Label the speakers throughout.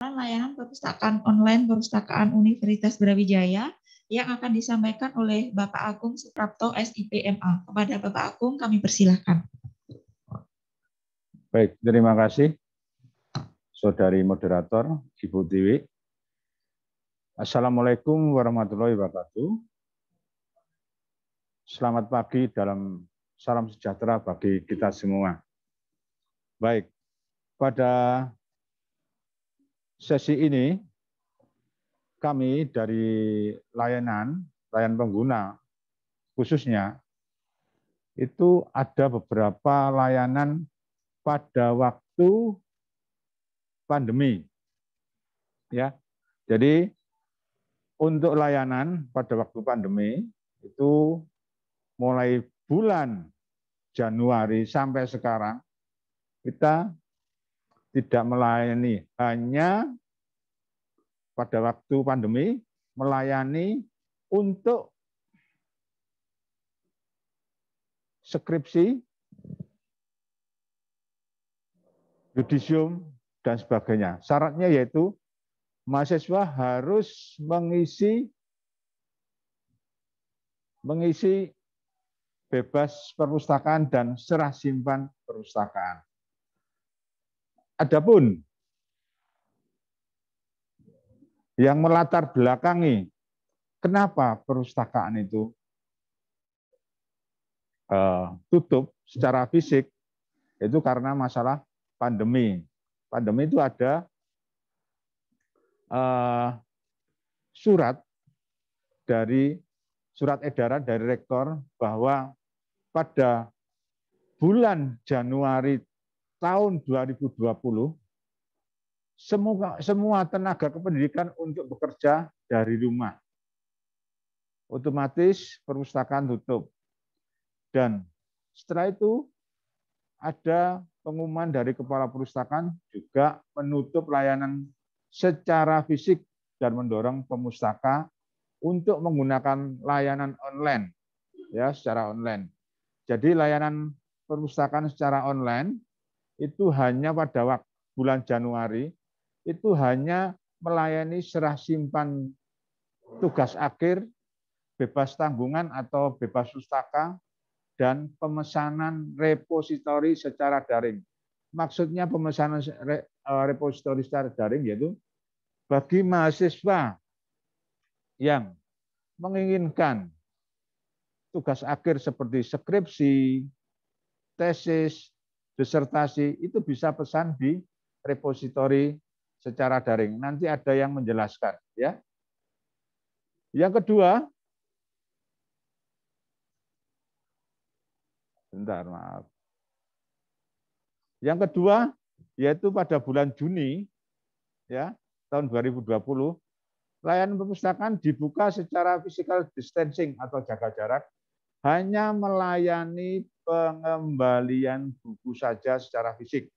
Speaker 1: Layanan perpustakaan online Perpustakaan Universitas Brawijaya yang akan disampaikan oleh Bapak Agung Suprapto, SIPMA. Kepada Bapak Agung kami persilahkan.
Speaker 2: Baik, terima kasih Saudari Moderator, Ibu Tiwi. Assalamualaikum warahmatullahi wabarakatuh. Selamat pagi dalam salam sejahtera bagi kita semua. Baik, pada sesi ini kami dari layanan pengguna khususnya itu ada beberapa layanan pada waktu pandemi. Ya. Jadi untuk layanan pada waktu pandemi itu mulai bulan Januari sampai sekarang kita tidak melayani, hanya pada waktu pandemi melayani untuk skripsi, yudisium, dan sebagainya. Syaratnya yaitu mahasiswa harus mengisi bebas perpustakaan dan serah simpan perpustakaan. Adapun yang melatar belakangi kenapa perpustakaan itu tutup secara fisik, itu karena masalah pandemi. Pandemi itu ada surat edaran dari rektor bahwa pada bulan Januari tahun 2020 semua tenaga kependidikan untuk bekerja dari rumah. Otomatis perpustakaan tutup. Dan setelah itu ada pengumuman dari kepala perpustakaan juga menutup layanan secara fisik dan mendorong pemustaka untuk menggunakan layanan online, ya, secara online. Jadi layanan perpustakaan secara online itu hanya pada waktu bulan Januari itu hanya melayani serah simpan tugas akhir, bebas tanggungan atau bebas pustaka, dan pemesanan repositori secara daring. Maksudnya pemesanan repositori secara daring yaitu bagi mahasiswa yang menginginkan tugas akhir seperti skripsi, tesis, disertasi, itu bisa pesan di repositori secara daring. Nanti ada yang menjelaskan, ya. Yang kedua, bentar, maaf. Yang kedua yaitu pada bulan Juni, ya, tahun 2020, layanan perpustakaan dibuka secara physical distancing atau jaga jarak, hanya melayani pengembalian buku saja secara fisik.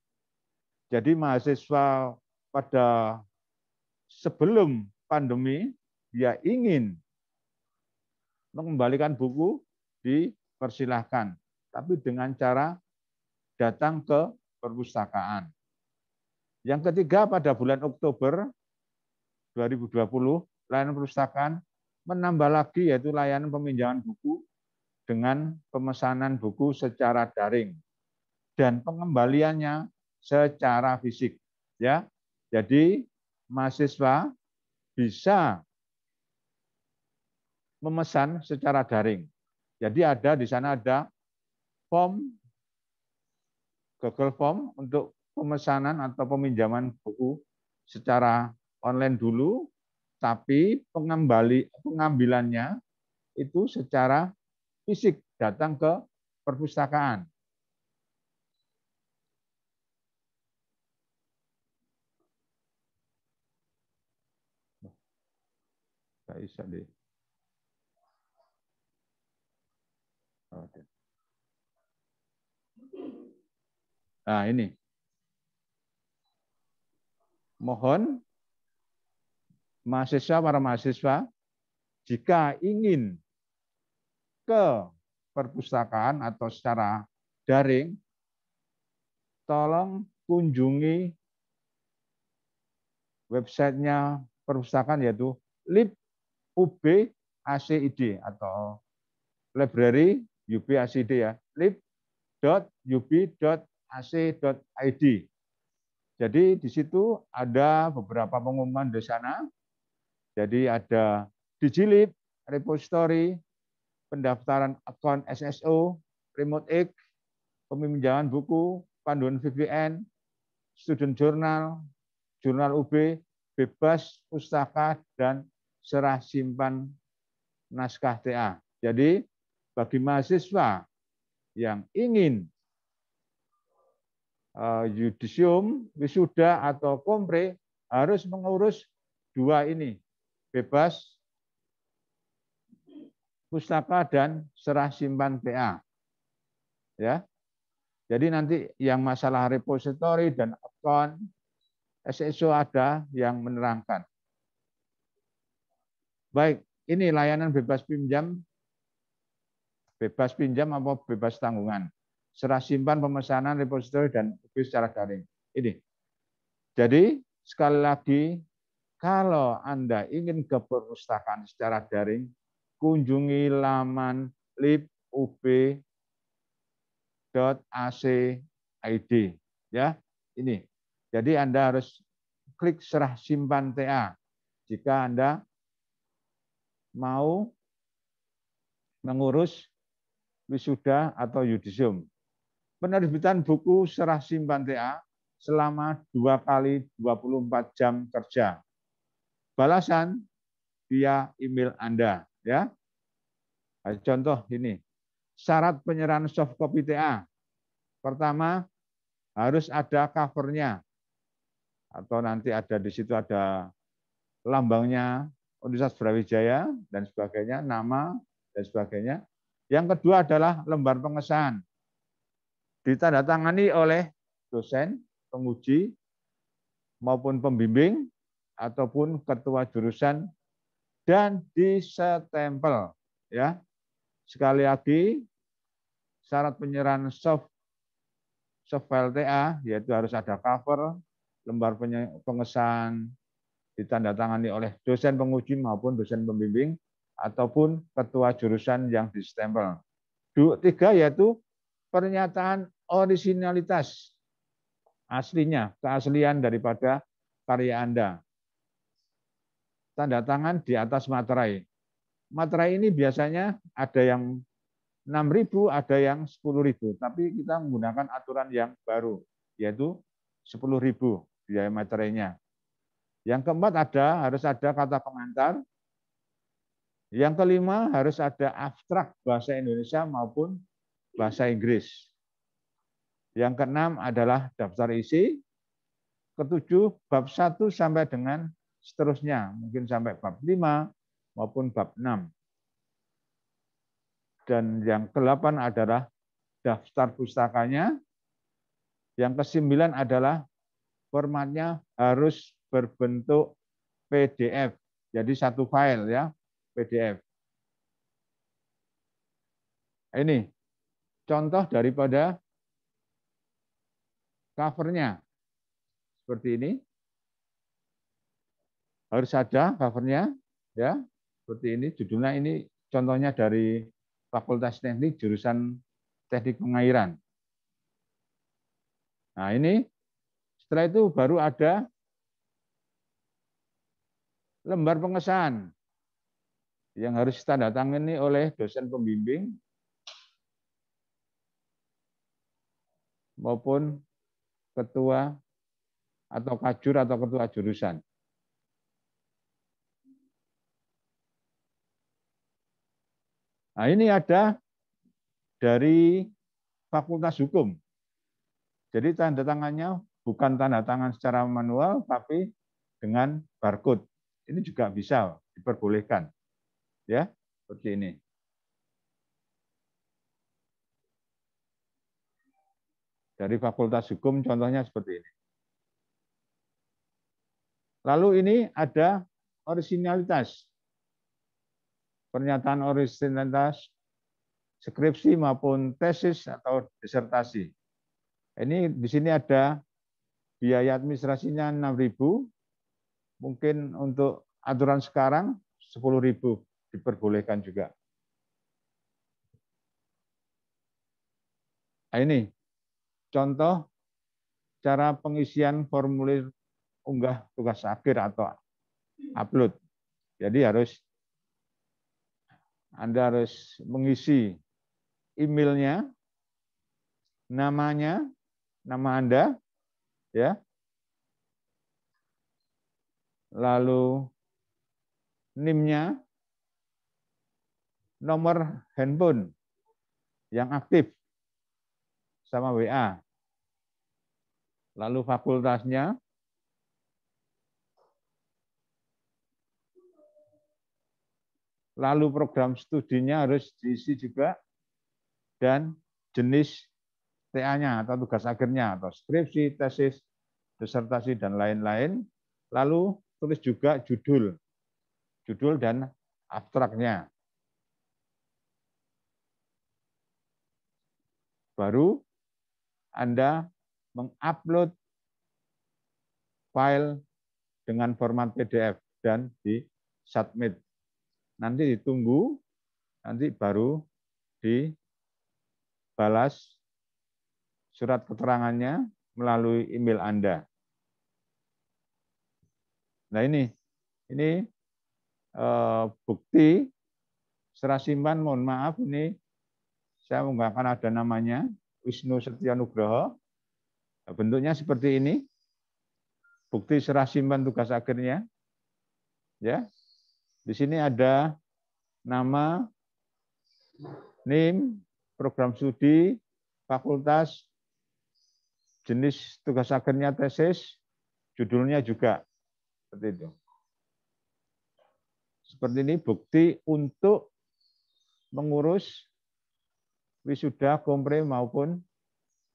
Speaker 2: Jadi mahasiswa pada sebelum pandemi dia ingin mengembalikan buku dipersilahkan, tapi dengan cara datang ke perpustakaan. Yang ketiga, pada bulan Oktober 2020, layanan perpustakaan menambah lagi yaitu layanan peminjaman buku dengan pemesanan buku secara daring dan pengembaliannya secara fisik, ya. Jadi mahasiswa bisa memesan secara daring. Jadi di sana ada form, Google Form untuk pemesanan atau peminjaman buku secara online dulu, tapi pengambilannya itu secara fisik datang ke perpustakaan. Nggak bisa deh. Oke. Nah, ini. Mohon para mahasiswa, jika ingin ke perpustakaan atau secara daring, tolong kunjungi websitenya perpustakaan yaitu lib.ub.acid atau library UB.acid ya, lib.ub.ac.id. Jadi di situ ada beberapa pengumuman di sana. Jadi ada Digilib, repository, pendaftaran akun SSO, Remote X, peminjaman buku, panduan VPN, student journal, jurnal UB, bebas pustaka, dan serah simpan naskah TA. Jadi bagi mahasiswa yang ingin yudisium, wisuda, atau kompre harus mengurus dua ini, bebas pustaka dan serah simpan TA. Ya. Jadi nanti yang masalah repository dan akun SSO ada yang menerangkan. Baik, ini layanan bebas pinjam apa bebas tanggungan. Serah simpan, pemesanan, repository, dan UB secara daring. Ini. Jadi, sekali lagi, kalau Anda ingin ke perpustakaan secara daring, kunjungi laman lib.ub.ac.id. Ya, ini. Jadi Anda harus klik serah simpan TA jika Anda mau mengurus wisuda atau yudisium. Penerbitan buku serah simpan TA selama 2 kali 24 jam kerja. Balasan via email Anda. Ya. Contoh ini, syarat penyerahan soft copy TA. Pertama, harus ada covernya. Atau nanti ada di situ ada lambangnya Universitas Brawijaya dan sebagainya, nama dan sebagainya. Yang kedua adalah lembar pengesahan. Ditandatangani oleh dosen, penguji, maupun pembimbing, ataupun ketua jurusan, dan disestempel. Ya. Sekali lagi, syarat penyerahan soft file TA, yaitu harus ada cover, lembar pengesahan, ditandatangani oleh dosen penguji maupun dosen pembimbing, ataupun ketua jurusan yang disestempel. 3 yaitu pernyataan originalitas aslinya, keaslian daripada karya Anda. Tanda tangan di atas materai. Materai ini biasanya ada yang 6.000, ada yang 10.000, tapi kita menggunakan aturan yang baru, yaitu 10.000 biaya materainya. Yang keempat harus ada kata pengantar. Yang kelima harus ada abstrak bahasa Indonesia maupun bahasa Inggris. Yang keenam adalah daftar isi. Ketujuh, bab 1 sampai dengan seterusnya, mungkin sampai bab 5 maupun bab 6. Dan yang ke-8 adalah daftar pustakanya. Yang ke-9 adalah formatnya harus berbentuk PDF. Jadi satu file ya, PDF. Ini contoh daripada covernya. Seperti ini. Harus ada covernya ya. Seperti ini, judulnya ini contohnya dari Fakultas Teknik jurusan Teknik Pengairan. Nah, ini setelah itu baru ada lembar pengesahan yang harus ditandatangani oleh dosen pembimbing maupun ketua atau kajur atau ketua jurusan. Nah, ini ada dari Fakultas Hukum. Jadi tanda tangannya bukan tanda tangan secara manual, tapi dengan barcode. Ini juga bisa diperbolehkan. Ya, seperti ini. Dari Fakultas Hukum contohnya seperti ini. Lalu ini ada originalitas. Pernyataan originalitas skripsi maupun tesis atau disertasi. Ini di sini ada biaya administrasinya 6.000, mungkin untuk aturan sekarang 10.000 diperbolehkan juga. Nah, ini contoh cara pengisian formulir unggah tugas akhir atau upload. Jadi Anda harus mengisi emailnya, namanya, nama Anda, ya, lalu NIM-nya, nomor handphone yang aktif sama WA, lalu fakultasnya, lalu program studinya harus diisi juga, dan jenis TA-nya atau tugas akhirnya, atau skripsi, tesis, disertasi, dan lain-lain. Lalu tulis juga judul dan abstraknya. Baru Anda mengupload file dengan format PDF dan di-submit. Nanti ditunggu, nanti baru dibalas surat keterangannya melalui email Anda. Nah, ini bukti serah simpan, mohon maaf, ini saya menggunakan ada namanya Wisnu Setya Nugroho. Bentuknya seperti ini. Bukti serah simpan tugas akhirnya. Ya. Di sini ada nama, NIM, program studi, fakultas, jenis tugas akhirnya tesis, judulnya juga seperti itu. Seperti ini bukti untuk mengurus wisuda, kompre maupun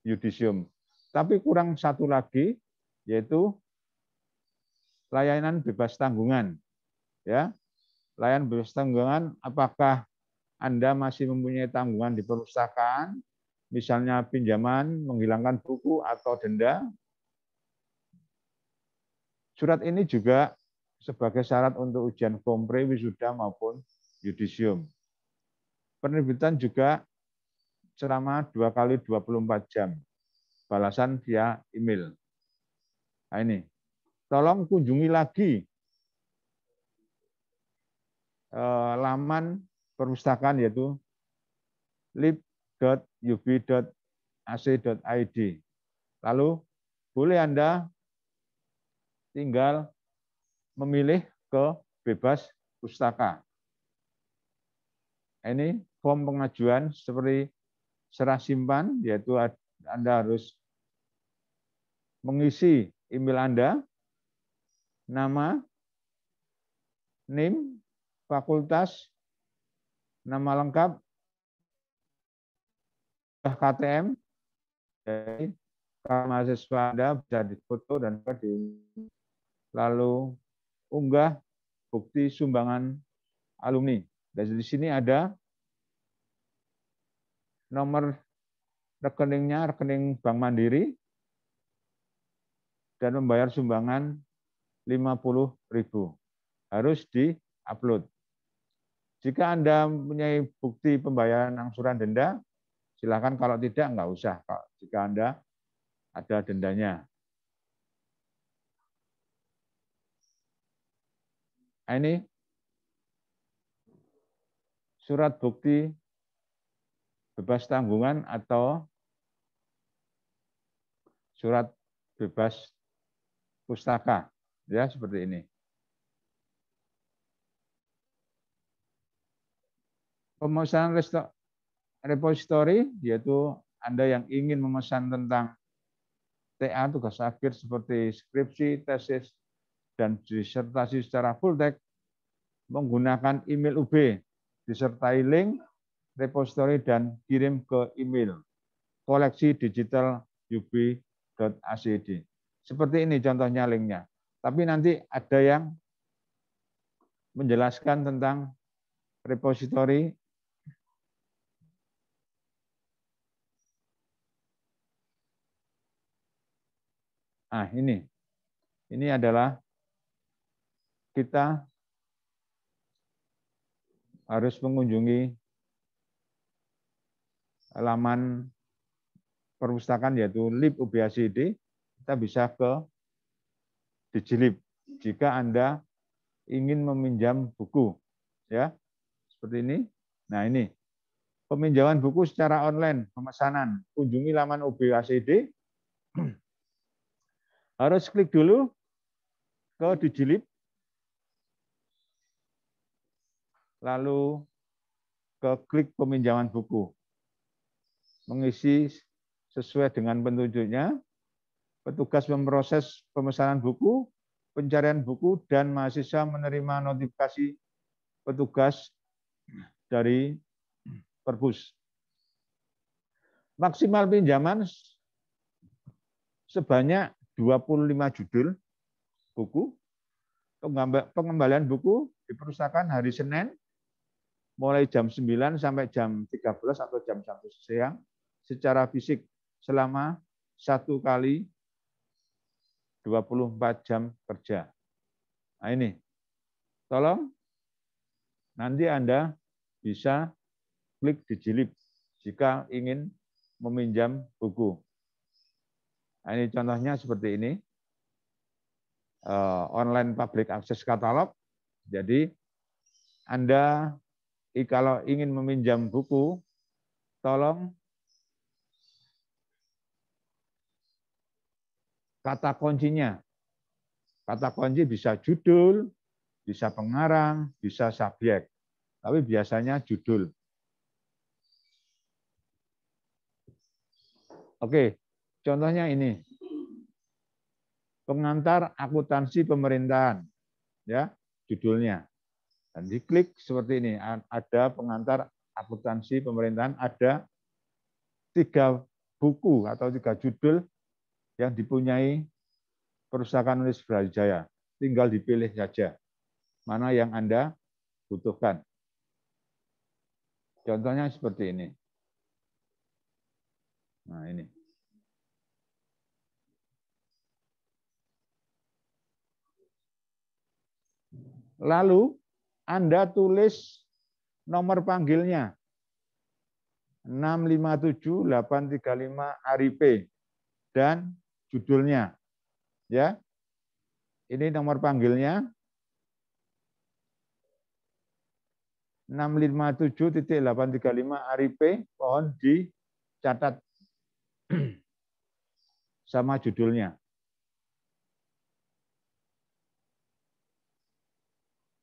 Speaker 2: yudisium. Tapi kurang satu lagi, yaitu layanan bebas tanggungan. Ya, layanan bebas tanggungan, apakah Anda masih mempunyai tanggungan di perpustakaan, misalnya pinjaman, menghilangkan buku, atau denda. Surat ini juga sebagai syarat untuk ujian kompre, wisuda maupun yudisium. Penerbitan juga selama 2 kali 24 jam. Balasan via email. Nah, ini. Tolong kunjungi lagi laman perpustakaan, yaitu lib.ub.ac.id. Lalu boleh Anda tinggal memilih ke bebas pustaka. Ini form pengajuan seperti serah simpan, yaitu Anda harus mengisi email Anda, nama, NIM, fakultas, nama lengkap, KTM, jadi mahasiswa Anda bisa difoto dan lalu unggah bukti sumbangan alumni. Dan di sini ada nomor rekeningnya, rekening Bank Mandiri, dan membayar sumbangan 50.000. Harus di-upload. Jika Anda mempunyai bukti pembayaran angsuran denda, silakan. Kalau tidak, nggak usah. Jika Anda ada dendanya. Nah, ini surat bukti bebas tanggungan atau surat bebas pustaka, ya, seperti ini. Pemesanan repository, yaitu Anda yang ingin memesan tentang TA, tugas akhir seperti skripsi, tesis, dan disertasi secara full text, menggunakan email UB, disertai link repository dan kirim ke email koleksi digital ub.acd. Seperti ini contohnya linknya. Tapi nanti ada yang menjelaskan tentang repository. Nah, ini adalah kita harus mengunjungi laman perpustakaan yaitu LIB UBHCD, kita bisa ke Digilib jika Anda ingin meminjam buku, ya seperti ini. Nah ini peminjaman buku secara online, pemesanan. Kunjungi laman UBHCD, harus klik dulu ke Digilib, lalu ke klik peminjaman buku, mengisi sesuai dengan petunjuknya. Petugas memproses pemesanan buku, pencarian buku, dan mahasiswa menerima notifikasi petugas dari Perpus. Maksimal pinjaman sebanyak 25 judul buku. Pengembalian buku di perpustakaan hari Senin mulai jam 9 sampai jam 13 atau jam 1 siang secara fisik selama 1 kali 24 jam kerja. Nah ini, tolong nanti Anda bisa klik Digilib jika ingin meminjam buku. Nah, ini contohnya seperti ini, online public access katalog. Jadi Anda kalau ingin meminjam buku, tolong kata kuncinya. Kata kunci bisa judul, bisa pengarang, bisa subjek. Tapi biasanya judul. Oke, contohnya ini. Pengantar akuntansi pemerintahan. Ya, judulnya. Dan diklik seperti ini. Ada pengantar akuntansi pemerintahan, ada 3 buku atau 3 judul yang dipunyai Perpustakaan Universitas Brawijaya. Tinggal dipilih saja mana yang Anda butuhkan. Contohnya seperti ini. Nah, ini. Lalu Anda tulis nomor panggilnya. 657835 ARIP dan judulnya. Ya. Ini nomor panggilnya 657835 ARIP, mohon dicatat sama judulnya.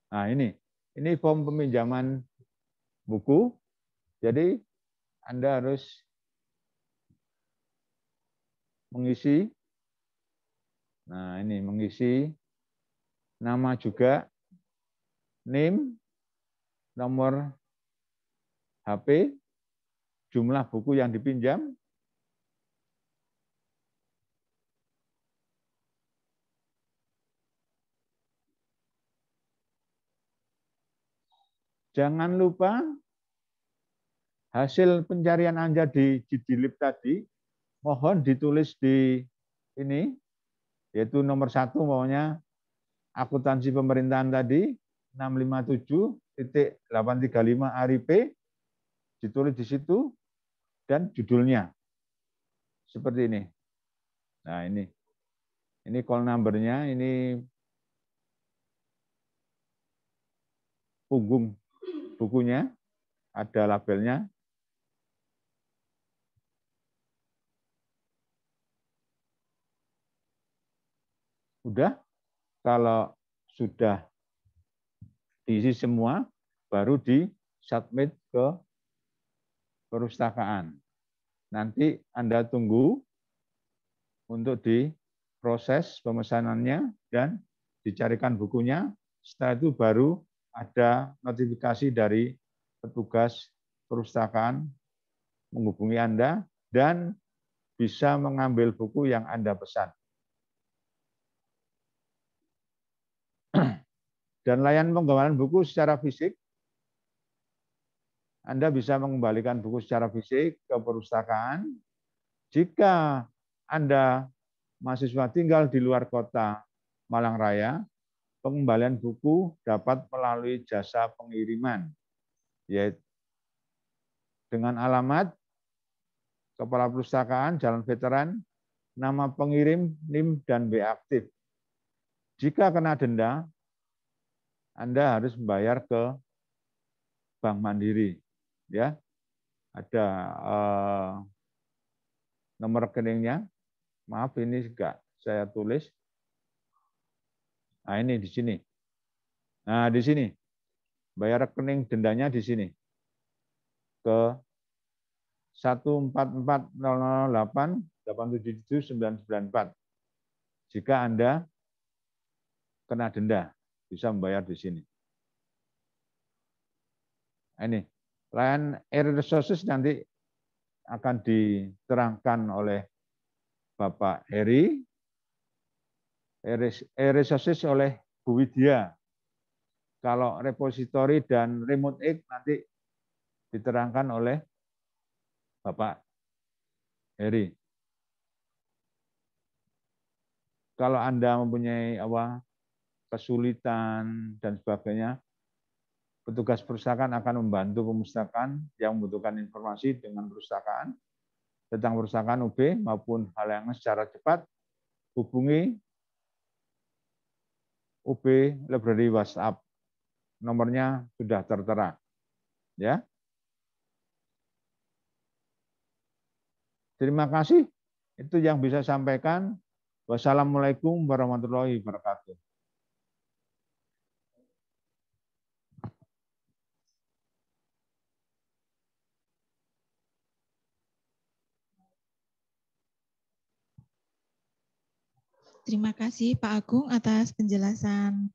Speaker 2: Nah, ini form peminjaman buku. Jadi Anda harus mengisi. Nah, ini mengisi nama juga, name, nomor HP, jumlah buku yang dipinjam, jangan lupa hasil pencarian Anda di Digilib tadi, mohon ditulis di ini, yaitu nomor 1 maunya akuntansi pemerintahan tadi, 657.835 ARIP, ditulis di situ, dan judulnya. Seperti ini. Nah, ini call number-nya, ini punggung bukunya, ada labelnya. Udah, kalau sudah diisi semua, baru di-submit ke perpustakaan. Nanti Anda tunggu untuk diproses pemesanannya dan dicarikan bukunya. Setelah itu baru ada notifikasi dari petugas perpustakaan menghubungi Anda dan bisa mengambil buku yang Anda pesan. Dan layanan pengembalian buku secara fisik, Anda bisa mengembalikan buku secara fisik ke perpustakaan. Jika Anda mahasiswa tinggal di luar kota Malang Raya, pengembalian buku dapat melalui jasa pengiriman, yaitu dengan alamat Kepala Perpustakaan Jalan Veteran, nama pengirim, NIM, dan B aktif. Jika kena denda, Anda harus membayar ke Bank Mandiri. Ya, ada nomor rekeningnya. Maaf, ini enggak saya tulis. Nah, ini di sini. Nah, di sini. Bayar rekening dendanya di sini. Ke 1440008877994. Jika Anda kena denda, bisa membayar di sini. Nah, ini layanan e-resources nanti akan diterangkan oleh Bapak Heri, e-resources oleh Bu Widya. Kalau repositori dan remote X nanti diterangkan oleh Bapak Heri. Kalau Anda mempunyai kesulitan dan sebagainya, petugas perpustakaan akan membantu perpustakaan yang membutuhkan informasi dengan perpustakaan tentang perpustakaan UB maupun hal yang secara cepat. Hubungi UB Library WhatsApp. Nomornya sudah tertera. Ya. Terima kasih. Itu yang bisa saya sampaikan. Wassalamualaikum warahmatullahi wabarakatuh.
Speaker 1: Terima kasih Pak Agung atas penjelasan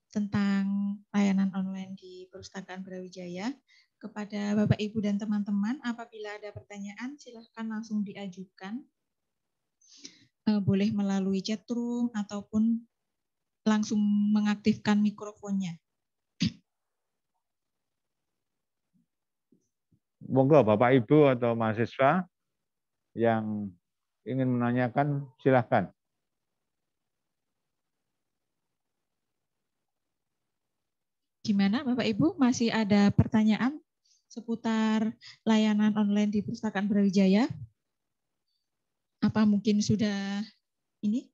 Speaker 1: tentang layanan online di Perpustakaan Brawijaya. Kepada Bapak, Ibu, dan teman-teman, apabila ada pertanyaan, silahkan langsung diajukan. Boleh melalui chat room ataupun langsung mengaktifkan mikrofonnya.
Speaker 2: Monggo Bapak, Ibu, atau mahasiswa yang ingin menanyakan, silahkan.
Speaker 1: Gimana Bapak Ibu, masih ada pertanyaan seputar layanan online di Perpustakaan Brawijaya? Apa mungkin sudah ini?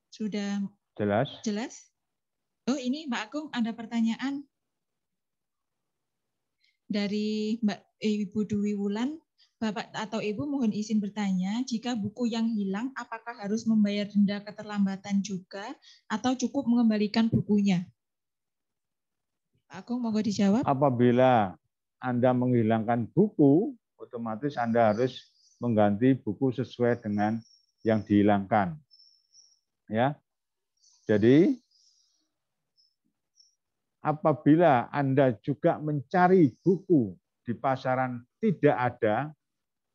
Speaker 1: Sudah
Speaker 2: Jelas?
Speaker 1: jelas? Oh, ini Mbak Agung ada pertanyaan dari Mbak Ibu Dwi Wulan. Bapak atau Ibu mohon izin bertanya, jika buku yang hilang apakah harus membayar denda keterlambatan juga atau cukup mengembalikan bukunya? Pak Agung, mohon dijawab.
Speaker 2: Apabila Anda menghilangkan buku, otomatis Anda harus mengganti buku sesuai dengan yang dihilangkan. Ya. Jadi apabila Anda juga mencari buku di pasaran tidak ada,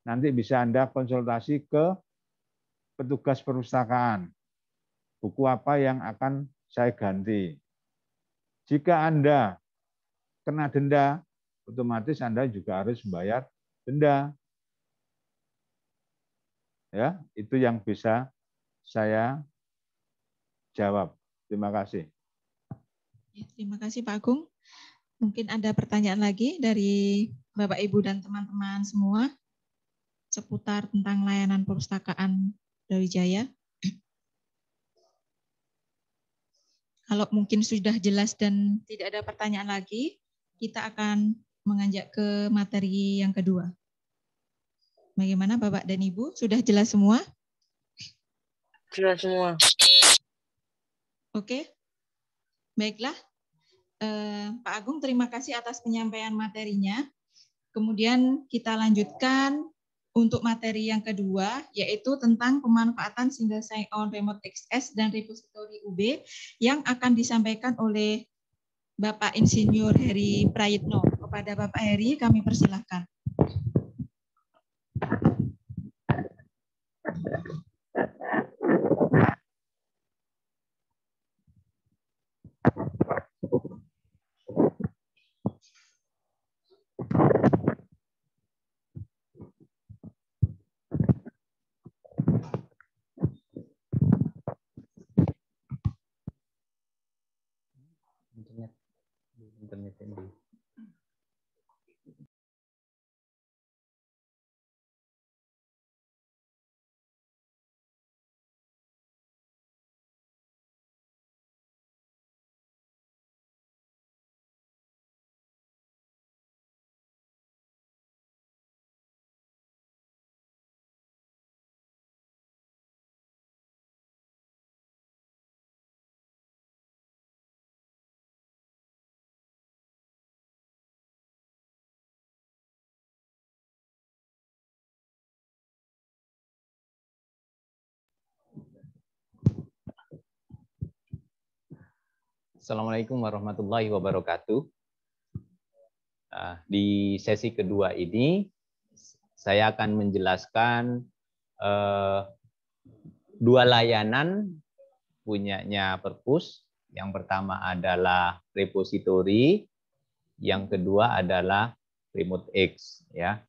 Speaker 2: nanti bisa Anda konsultasi ke petugas perpustakaan. Buku apa yang akan saya ganti. Jika Anda kena denda, otomatis Anda juga harus membayar denda. Ya, itu yang bisa saya jawab. Terima kasih.
Speaker 1: Ya, terima kasih Pak Agung. Mungkin ada pertanyaan lagi dari Bapak, Ibu, dan teman-teman semua seputar tentang layanan perpustakaan Brawijaya. Kalau mungkin sudah jelas dan tidak ada pertanyaan lagi, kita akan menganjak ke materi yang kedua. Bagaimana Bapak dan Ibu? Sudah jelas semua?
Speaker 3: Jelas semua.
Speaker 1: Oke. Baiklah. Pak Agung, terima kasih atas penyampaian materinya. Kemudian kita lanjutkan untuk materi yang kedua, yaitu tentang pemanfaatan single sign-on remote access dan repository UB yang akan disampaikan oleh Bapak Insinyur Heri Prayitno. Kepada Bapak Heri, kami persilahkan.
Speaker 4: Internet ini. Assalamualaikum warahmatullahi wabarakatuh. Di sesi kedua ini, saya akan menjelaskan dua layanan punyanya Perpus. Yang pertama adalah repository, yang kedua adalah Remote X. Ya.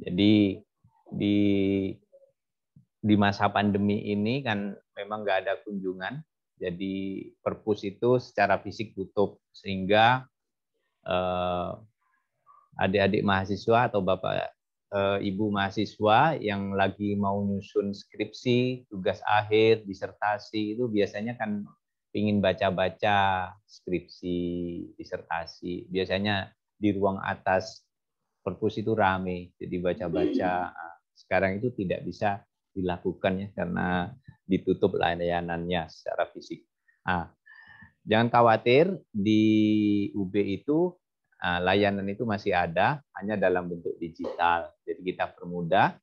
Speaker 4: Jadi di masa pandemi ini kan memang nggak ada kunjungan. Jadi Perpus itu secara fisik tutup, sehingga adik-adik mahasiswa atau bapak ibu mahasiswa yang lagi mau nyusun skripsi, tugas akhir, disertasi itu biasanya kan ingin baca-baca skripsi, disertasi. Biasanya di ruang atas Perpus itu rame, jadi baca-baca. Sekarang itu tidak bisa dilakukan ya karena ditutup layanannya secara fisik. Jangan khawatir, di UB itu layanan itu masih ada, hanya dalam bentuk digital. Jadi kita permudah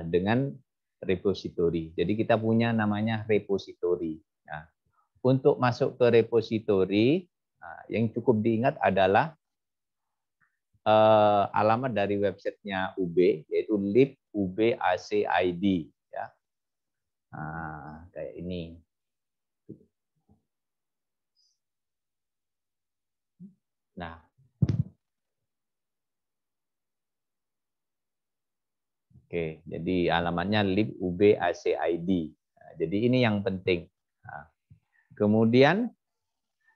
Speaker 4: dengan repository. Jadi kita punya namanya repository. Nah, untuk masuk ke repository, yang cukup diingat adalah alamat dari websitenya UB, yaitu lib.ub.ac.id. Ya. Kayak ini. Nah, oke, jadi alamatnya lib.ub.ac.id. Nah, jadi ini yang penting. Nah, kemudian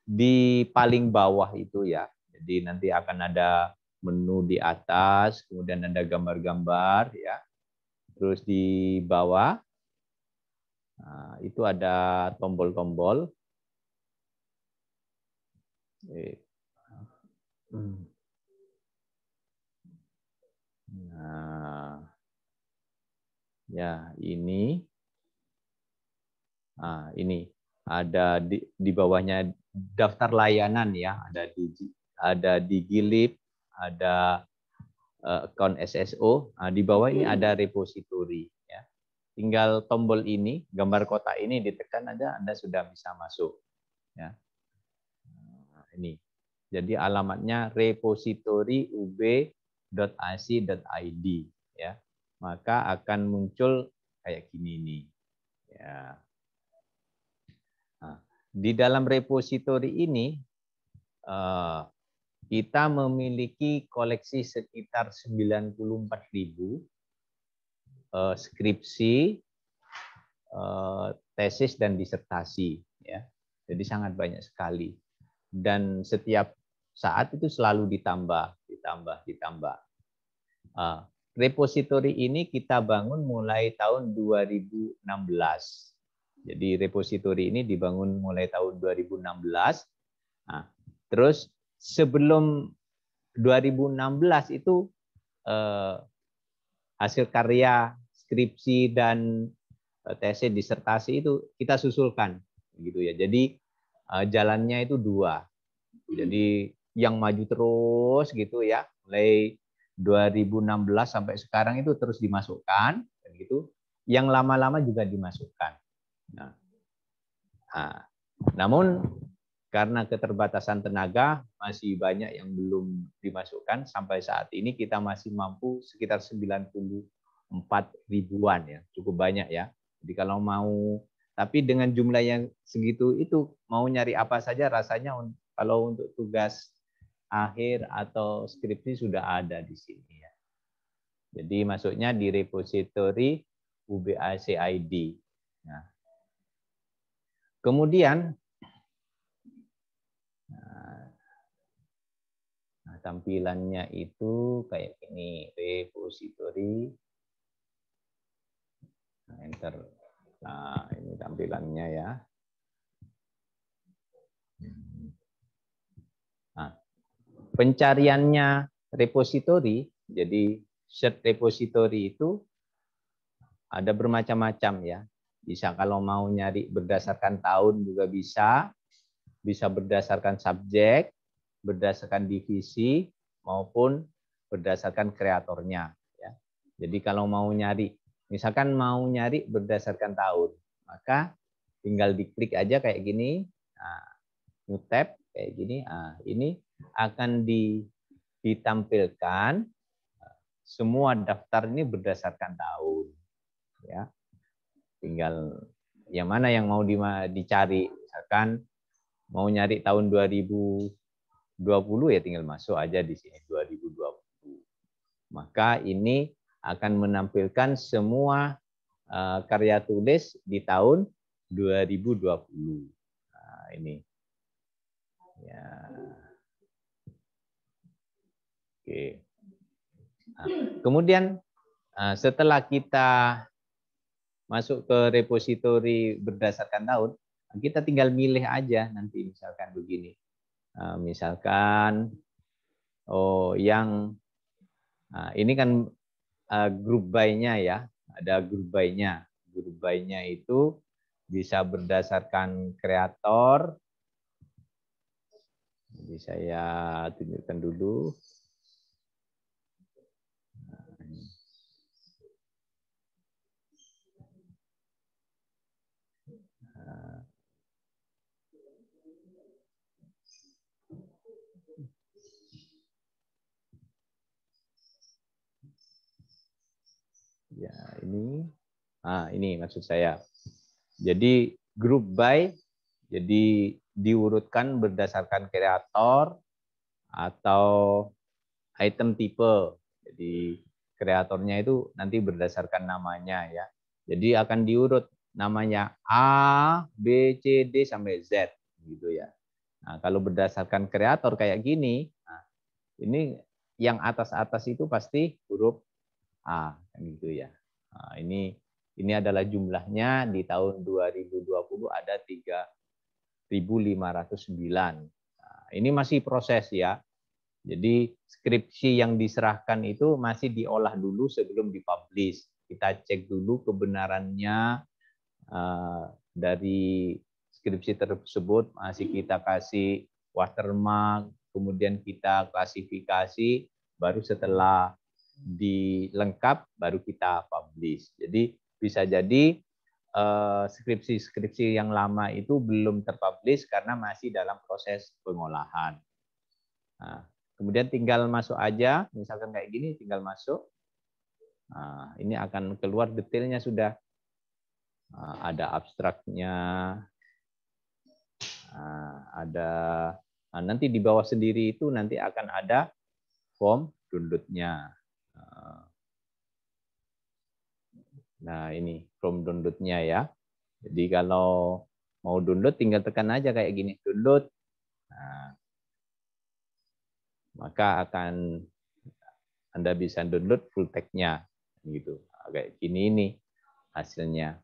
Speaker 4: di paling bawah itu ya, jadi nanti akan ada menu di atas, kemudian ada gambar-gambar ya. Terus di bawah itu ada tombol-tombol. Nah, ya ini ada di bawahnya daftar layanan ya, ada Digilib, ada account SSO. Di bawah ini ada repository ya. Tinggal tombol ini, gambar kotak ini ditekan aja, Anda sudah bisa masuk ya. Ini. Jadi alamatnya repository ub.ac.id ya. Maka akan muncul kayak gini nih. Ya. Nah, di dalam repository ini kita memiliki koleksi sekitar 94.000 skripsi, tesis dan disertasi ya. Jadi sangat banyak sekali. Dan setiap saat itu selalu ditambah. Repository ini kita bangun mulai tahun 2016. Jadi repository ini dibangun mulai tahun 2016. Terus sebelum 2016 itu hasil karya skripsi dan tesis disertasi itu kita susulkan gitu ya. Jadi jalannya itu dua. Jadi yang maju terus gitu ya, mulai 2016 sampai sekarang itu terus dimasukkan gitu. Yang lama-lama juga dimasukkan. Namun karena keterbatasan tenaga masih banyak yang belum dimasukkan. Sampai saat ini kita masih mampu sekitar 94 ribuan ya, cukup banyak ya. Jadi kalau mau, tapi dengan jumlah yang segitu itu mau nyari apa saja rasanya kalau untuk tugas akhir atau skripsi sudah ada di sini ya. Jadi masuknya di repository ub.ac.id. Nah. Kemudian tampilannya itu kayak ini, repository. Nah, enter. Nah, ini tampilannya ya. Nah, pencariannya repository, jadi search repository itu ada bermacam-macam ya. Bisa kalau mau nyari berdasarkan tahun juga bisa berdasarkan subjek, berdasarkan divisi, maupun berdasarkan kreatornya. Ya. Jadi kalau mau nyari, misalkan mau nyari berdasarkan tahun, maka tinggal diklik aja kayak gini, nah, new tab kayak gini. Nah, ini akan ditampilkan semua daftar ini berdasarkan tahun. Ya, tinggal yang mana yang mau dicari. Misalkan mau nyari tahun 2020 ya tinggal masuk aja di sini 2020. Maka ini akan menampilkan semua karya tulis di tahun 2020. Nah, ini. Ya. Oke. Nah, kemudian setelah kita masuk ke repository berdasarkan tahun, kita tinggal milih aja nanti misalkan begini. Misalkan yang ini kan group by-nya ya, ada group by-nya. Group by-nya itu bisa berdasarkan kreator. Jadi saya tunjukkan dulu. Ya, ini maksud saya. Jadi group by, jadi diurutkan berdasarkan kreator atau item tipe. Jadi kreatornya itu nanti berdasarkan namanya ya. Jadi akan diurut namanya A, B, C, D sampai Z gitu ya. Nah, kalau berdasarkan kreator kayak gini, nah, ini yang atas-atas itu pasti huruf A gitu ya. Nah, ini adalah jumlahnya di tahun 2020 ada 3.509. Nah, ini masih proses ya. Jadi skripsi yang diserahkan itu masih diolah dulu sebelum dipublish. Kita cek dulu kebenarannya dari skripsi tersebut, masih kita kasih watermark, kemudian kita klasifikasi, baru setelah dilengkap baru kita publish. Jadi bisa jadi skripsi-skripsi yang lama itu belum terpublish karena masih dalam proses pengolahan. Nah, kemudian tinggal masuk aja, misalkan kayak gini, tinggal masuk. Nah, ini akan keluar detailnya sudah. Ada abstraknya, nanti di bawah sendiri itu nanti akan ada form download-nya. Nah, ini form download-nya ya. Jadi kalau mau download tinggal tekan aja kayak gini, download. Nah, maka akan Anda bisa download full text-nya gitu. Kayak gini ini hasilnya.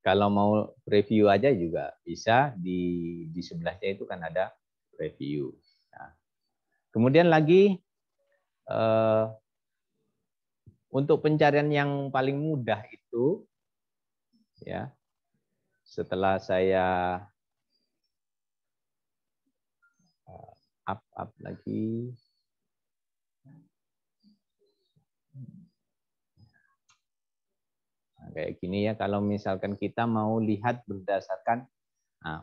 Speaker 4: Kalau mau review aja juga bisa, di sebelahnya itu kan ada review. Nah, kemudian lagi untuk pencarian yang paling mudah itu ya, setelah saya up lagi. Nah, kayak gini ya, kalau misalkan kita mau lihat berdasarkan,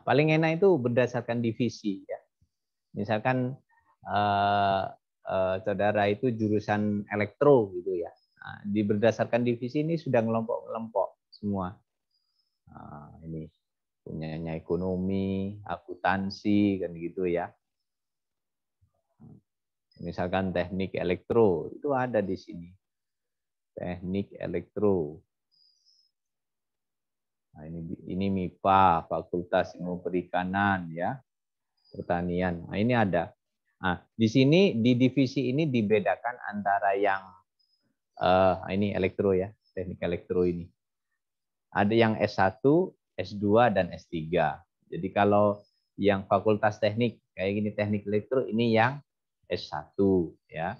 Speaker 4: paling enak itu berdasarkan divisi ya. Misalkan saudara itu jurusan elektro gitu ya. Nah, berdasarkan divisi ini sudah ngelompok-ngelompok semua. Nah, ini punyanya ekonomi, akuntansi kan gitu ya. Misalkan teknik elektro itu ada di sini. Teknik elektro. Nah, ini MIPA, Fakultas Ilmu Perikanan ya. pertanian. Nah, ini ada. Nah, di sini di divisi ini dibedakan antara yang ini elektro ya, teknik elektro ini. Ada yang S1, S2 dan S3. Jadi kalau yang fakultas teknik kayak gini teknik elektro ini yang S1 ya.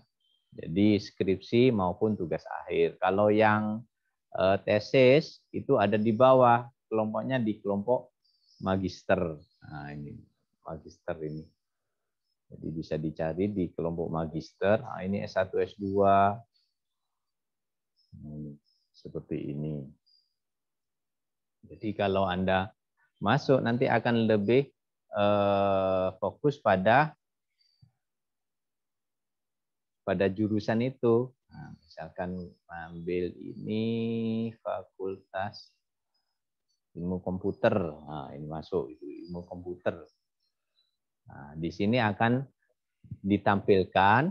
Speaker 4: Jadi skripsi maupun tugas akhir. Kalau yang tesis itu ada di bawah, kelompoknya di kelompok magister. Nah, ini magister ini. Jadi bisa dicari di kelompok magister. Nah, ini S1, S2. Seperti ini. Jadi kalau Anda masuk nanti akan lebih fokus pada jurusan itu. Nah, misalkan ambil ini fakultas ilmu komputer. Nah, ini masuk itu ilmu komputer. Nah, di sini akan ditampilkan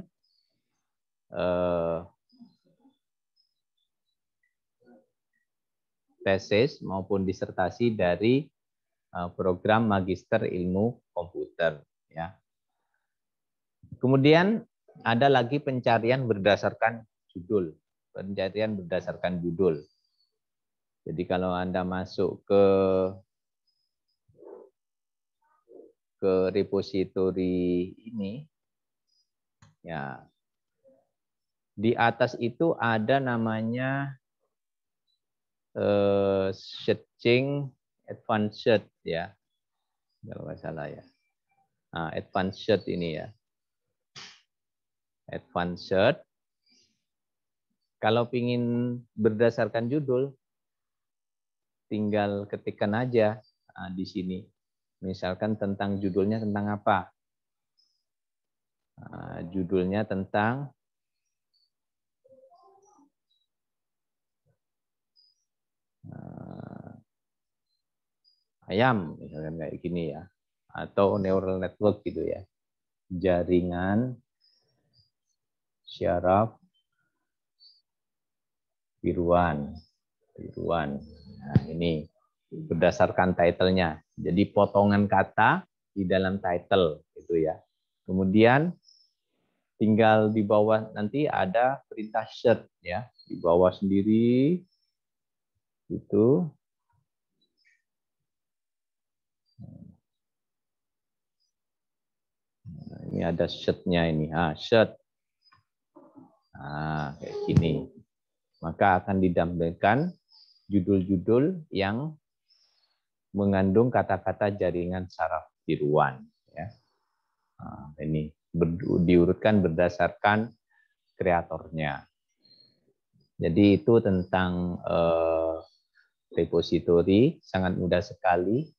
Speaker 4: tesis maupun disertasi dari program magister ilmu komputer. Ya. Kemudian ada lagi pencarian berdasarkan judul. Pencarian berdasarkan judul. Jadi kalau Anda masuk ke repository ini, ya di atas itu ada namanya searching advanced search ya, kalau nggak salah ya. Nah, advanced search ini ya, advanced search. Kalau ingin berdasarkan judul, tinggal ketikkan aja di sini. Misalkan tentang judulnya tentang apa? Judulnya tentang ayam, misalkan kayak gini ya, atau neural network gitu ya, jaringan syaraf biruan. Nah, ini berdasarkan title-nya. Jadi potongan kata di dalam title itu ya. Kemudian tinggal di bawah nanti ada perintah search ya, di bawah sendiri itu. Nah, ini ada search-nya ini. Search. Nah, kayak gini. Maka akan ditampilkan judul-judul yang mengandung kata-kata jaringan saraf tiruan. Ya. Nah, ini diurutkan berdasarkan kreatornya. Jadi itu tentang repository, sangat mudah sekali.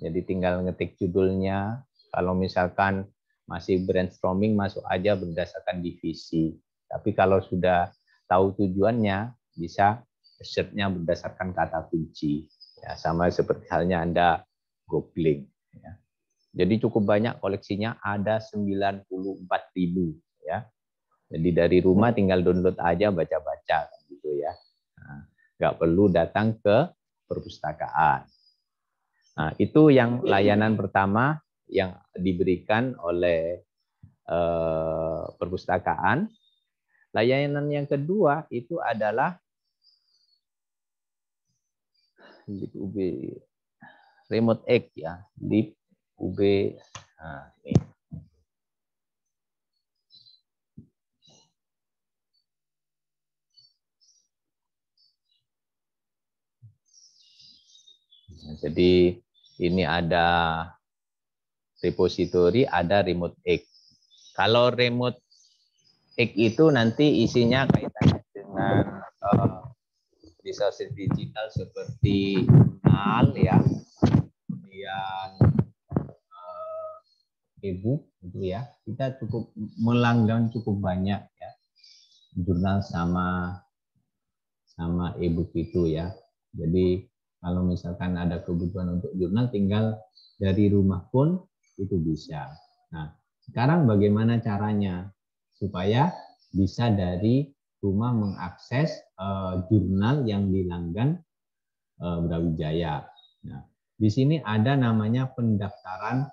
Speaker 4: Jadi tinggal ngetik judulnya. Kalau misalkan masih brainstorming, masuk aja berdasarkan divisi. Tapi kalau sudah tahu tujuannya, bisa search-nya berdasarkan kata kunci. Ya, sama seperti halnya Anda googling. Ya. Jadi cukup banyak koleksinya, ada 94.000. Ya. Jadi dari rumah tinggal download aja, baca-baca. Gitu ya. Nah, nggak perlu datang ke perpustakaan. Nah, itu yang layanan pertama yang diberikan oleh perpustakaan. Layanan yang kedua itu adalah LibUB Remote X ya, LibUB. Nah, ini. Nah, jadi ini ada repository, ada Remote X. Kalau Remote X itu nanti isinya kaitannya dengan resource digital seperti jurnal ya, kemudian e-book gitu ya. Kita cukup melanggang cukup banyak ya, jurnal sama e-book itu ya. Jadi kalau misalkan ada kebutuhan untuk jurnal, tinggal dari rumah pun itu bisa. Nah, sekarang bagaimana caranya supaya bisa dari rumah mengakses jurnal yang dilanggan Brawijaya. Nah, di sini ada namanya pendaftaran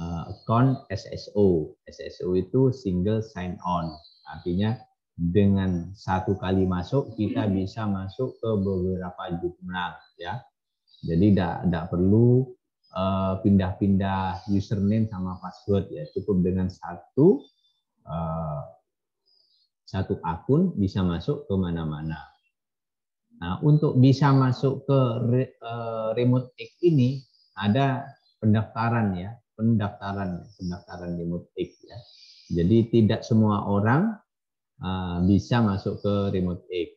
Speaker 4: account SSO. SSO itu single sign on. Artinya dengan satu kali masuk kita bisa masuk ke beberapa jurnal ya. Jadi tidak perlu pindah-pindah username sama password ya. Cukup dengan satu akun bisa masuk ke mana-mana. Nah, untuk bisa masuk ke Remote X ini ada pendaftaran ya, pendaftaran Remote X ya. Jadi tidak semua orang bisa masuk ke Remote X.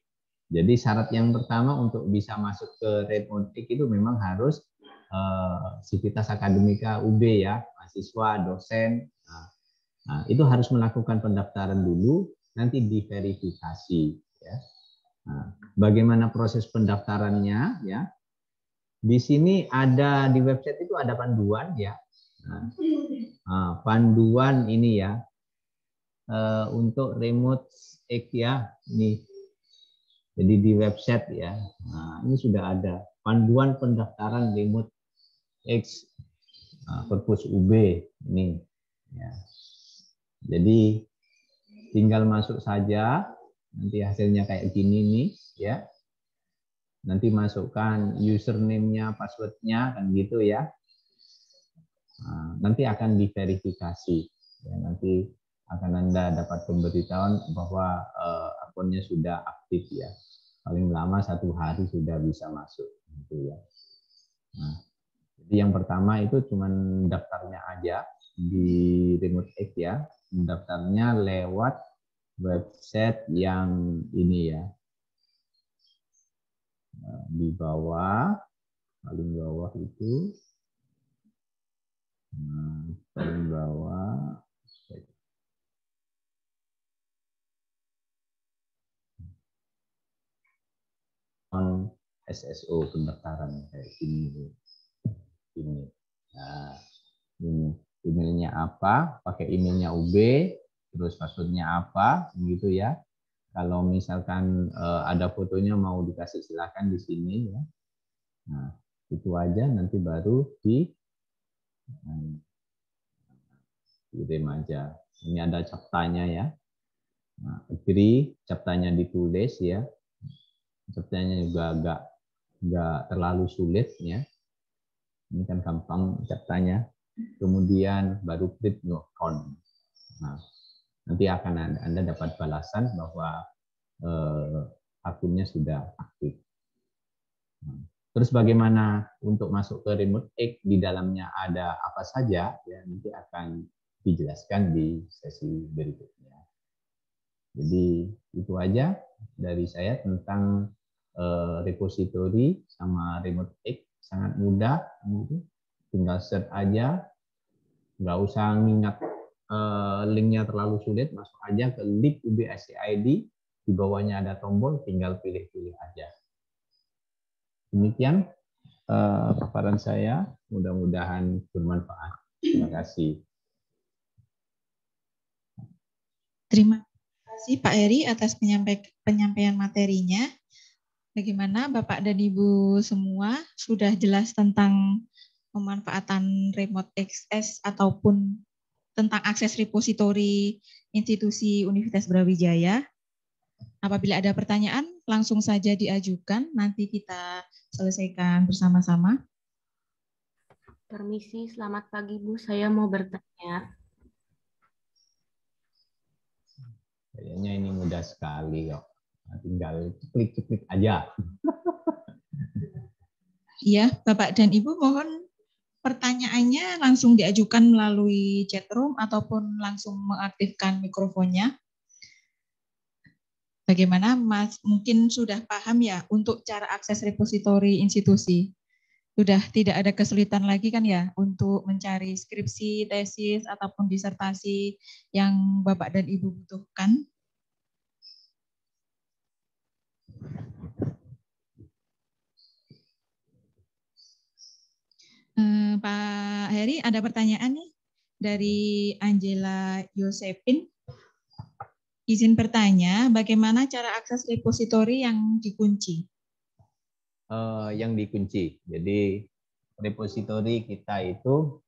Speaker 4: Jadi syarat yang pertama untuk bisa masuk ke Remote X itu memang harus Sivitas Akademika UB ya, mahasiswa, dosen. Nah, itu harus melakukan pendaftaran dulu, nanti diverifikasi ya. Nah, bagaimana proses pendaftarannya ya? Di sini ada di website itu ada panduan ya. Nah, panduan ini ya untuk Remote X ya ini. Jadi di website ya. Nah, ini sudah ada panduan pendaftaran Remote X Perpus UB ini. Ya. Jadi tinggal masuk saja. Nanti hasilnya kayak gini nih ya. Nanti masukkan username-nya, password-nya kan gitu ya. Nah, nanti akan diverifikasi. Ya, nanti akan Anda dapat pemberitahuan bahwa akunnya sudah aktif ya. Paling lama 1 hari sudah bisa masuk gitu ya. Nah, jadi yang pertama itu cuman daftarnya aja di Remote X ya. Daftarnya lewat website yang ini ya, di bawah, paling bawah itu, paling bawah, on SSO pendaftaran kayak gini, ini. Nah, ini emailnya apa? Pakai emailnya UB, terus passwordnya apa, gitu ya. Kalau misalkan ada fotonya mau dikasih silakan di sini ya. Nah, itu aja nanti baru kirim aja. Ini ada captanya ya. Nah, agree, captanya ditulis ya. Captanya juga enggak terlalu sulit ya. Ini kan gampang captanya. Kemudian baru create new account. Nah, nanti akan Anda dapat balasan bahwa akunnya sudah aktif. Terus bagaimana untuk masuk ke Remote X, di dalamnya ada apa saja, ya nanti akan dijelaskan di sesi berikutnya. Jadi itu aja dari saya tentang repository sama Remote X, sangat mudah, tinggal search aja, nggak usah ngingat linknya terlalu sulit, masuk aja ke link UB-ICID, di bawahnya ada tombol, tinggal pilih-pilih aja. Demikian paparan saya, mudah-mudahan bermanfaat. Terima kasih.
Speaker 1: Terima kasih Pak Heri atas penyampaian materinya. Bagaimana Bapak dan Ibu semua sudah jelas tentang pemanfaatan Remote Access ataupun tentang akses repositori institusi Universitas Brawijaya. Apabila ada pertanyaan, langsung saja diajukan, nanti kita selesaikan bersama-sama.
Speaker 5: Permisi, selamat pagi Bu, saya mau bertanya.
Speaker 4: Kayaknya ini mudah sekali kok. Tinggal klik-klik aja.
Speaker 1: Iya, Bapak dan Ibu mohon pertanyaannya langsung diajukan melalui chat room ataupun langsung mengaktifkan mikrofonnya. Bagaimana Mas mungkin sudah paham ya untuk cara akses repositori institusi? Sudah tidak ada kesulitan lagi kan ya untuk mencari skripsi, tesis, ataupun disertasi yang Bapak dan Ibu butuhkan? Pak Heri, ada pertanyaan nih dari Angela Yosepin. Izin bertanya, bagaimana cara akses repositori yang dikunci?
Speaker 4: Yang dikunci. Jadi repositori kita itu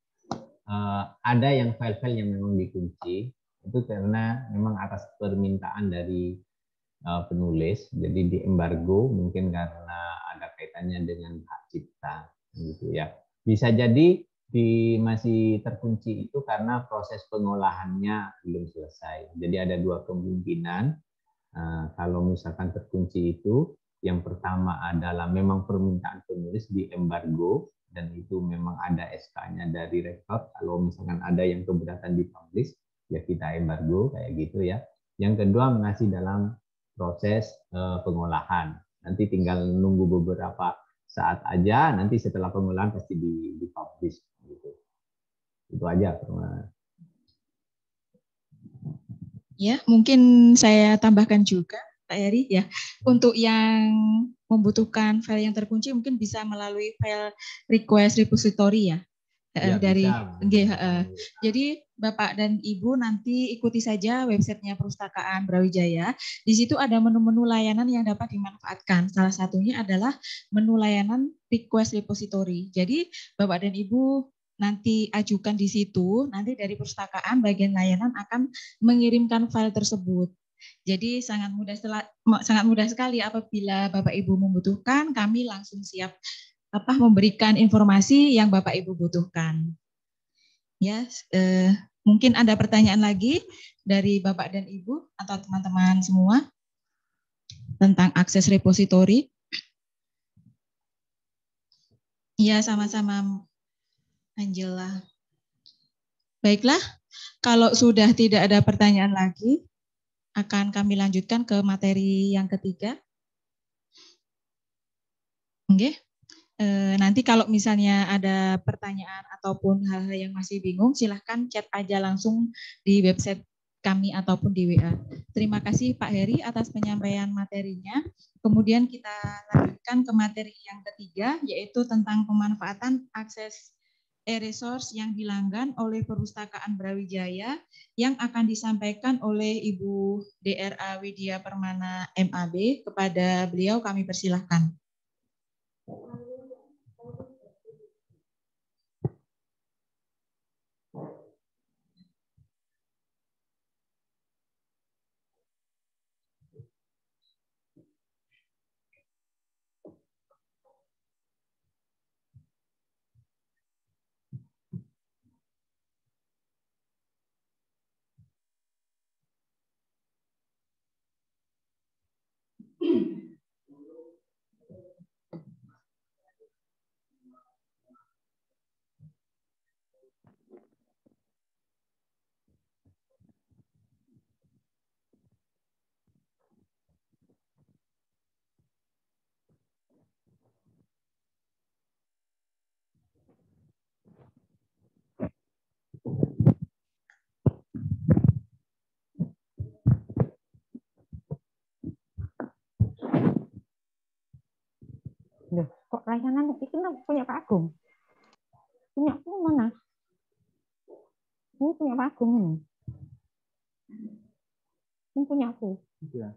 Speaker 4: ada yang file-file yang memang dikunci itu karena memang atas permintaan dari penulis, jadi di embargo mungkin karena ada kaitannya dengan hak cipta, gitu ya. Bisa jadi masih terkunci itu karena proses pengolahannya belum selesai. Jadi ada dua kemungkinan. Kalau misalkan terkunci itu, yang pertama adalah memang permintaan penulis di embargo dan itu memang ada SK-nya dari rektor. Kalau misalkan ada yang keberatan dipublish, ya kita embargo kayak gitu ya. Yang kedua masih dalam proses pengolahan. Nanti tinggal nunggu beberapa saat aja. Nanti setelah pengolahan pasti dipublish. Gitu. Itu aja.
Speaker 1: Ya, mungkin saya tambahkan juga, Pak Heri, ya. Untuk yang membutuhkan file yang terkunci mungkin bisa melalui file request repository ya.
Speaker 4: Ya,
Speaker 1: Dari
Speaker 4: bisa.
Speaker 1: Jadi Bapak dan Ibu nanti ikuti saja websitenya Perpustakaan Brawijaya. Di situ ada menu-menu layanan yang dapat dimanfaatkan. Salah satunya adalah menu layanan request repository. Jadi Bapak dan Ibu nanti ajukan di situ, nanti dari perpustakaan bagian layanan akan mengirimkan file tersebut. Jadi sangat mudah sekali apabila Bapak Ibu membutuhkan, kami langsung siap memberikan informasi yang Bapak Ibu butuhkan. Ya, mungkin ada pertanyaan lagi dari Bapak dan Ibu atau teman-teman semua tentang akses repositori. Ya, sama-sama Angela. Baiklah, kalau sudah tidak ada pertanyaan lagi, akan kami lanjutkan ke materi yang ketiga. Oke. Nanti kalau misalnya ada pertanyaan ataupun hal-hal yang masih bingung, silahkan chat aja langsung di website kami ataupun di WA. Terima kasih Pak Heri atas penyampaian materinya. Kemudian kita lanjutkan ke materi yang ketiga, yaitu tentang pemanfaatan akses e-resource yang dilanggan oleh Perpustakaan Brawijaya yang akan disampaikan oleh Ibu DRA Widya Permana MAB. Kepada beliau kami persilahkan.
Speaker 6: Loh, kok layanan itu punya Pak Agung? Punya aku mana? Ini punya Pak Agung ini. Ini punya aku.
Speaker 2: Iya.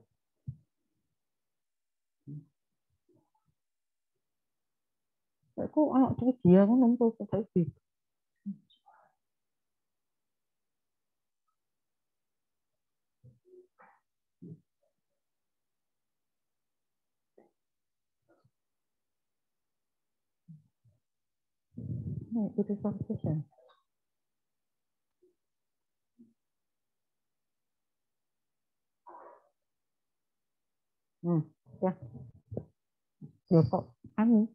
Speaker 6: Aku anak dia aku numpuk ke TV. Nah, itu solution. Ya. Ya kok anu.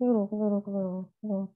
Speaker 6: Keliru.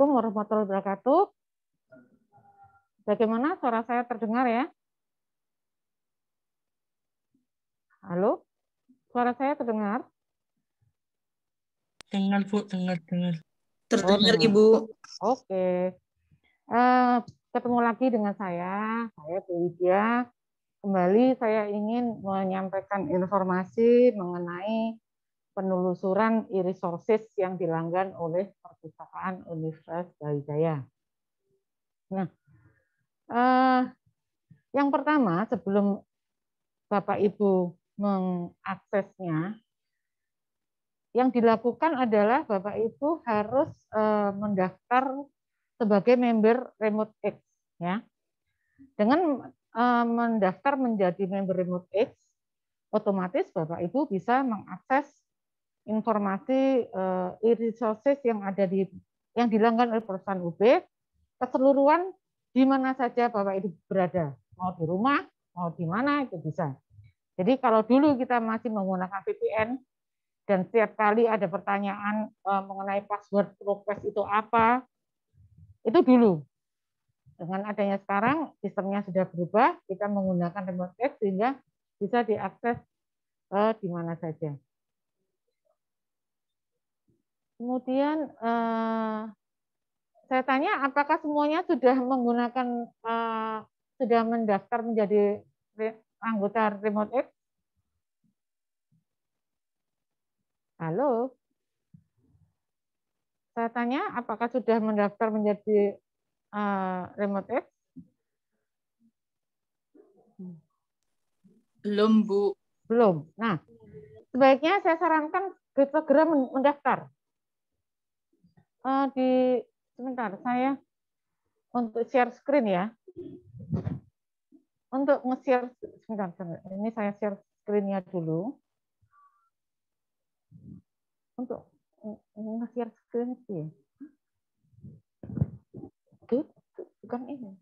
Speaker 6: Assalamualaikum warahmatullahi wabarakatuh. Bagaimana suara saya terdengar ya? Halo? Suara saya terdengar?
Speaker 3: Dengar, Bu. Dengar.
Speaker 1: Terdengar,
Speaker 6: dengar.
Speaker 1: Ibu.
Speaker 6: Oke. Ketemu lagi dengan saya Bu Widya. Kembali saya ingin menyampaikan informasi mengenai penelusuran e-resources yang dilanggan oleh Perpustakaan Universitas Brawijaya. Nah, yang pertama sebelum Bapak Ibu mengaksesnya, yang dilakukan adalah Bapak Ibu harus mendaftar sebagai member RemoteX, ya. Dengan mendaftar menjadi member RemoteX, otomatis Bapak Ibu bisa mengakses informasi e-resources yang dilanggan oleh perusahaan UB keseluruhan di mana saja Bapak Ibu berada, mau di rumah, mau di mana itu bisa. Jadi kalau dulu kita masih menggunakan VPN dan setiap kali ada pertanyaan mengenai password ProQuest itu apa, itu dulu. Dengan adanya sekarang sistemnya sudah berubah, kita menggunakan RemoteX sehingga bisa diakses di mana saja. Kemudian saya tanya, apakah semuanya sudah menggunakan sudah mendaftar menjadi anggota RemoteX? Halo? Saya tanya, apakah sudah mendaftar menjadi RemoteX?
Speaker 1: Belum, Bu.
Speaker 6: Belum. Nah, sebaiknya saya sarankan segera mendaftar. Sebentar, saya untuk share screen ya. Untuk nge-share, sebentar, ini saya share screen-nya dulu. Untuk nge-share screen sih. Itu bukan ini.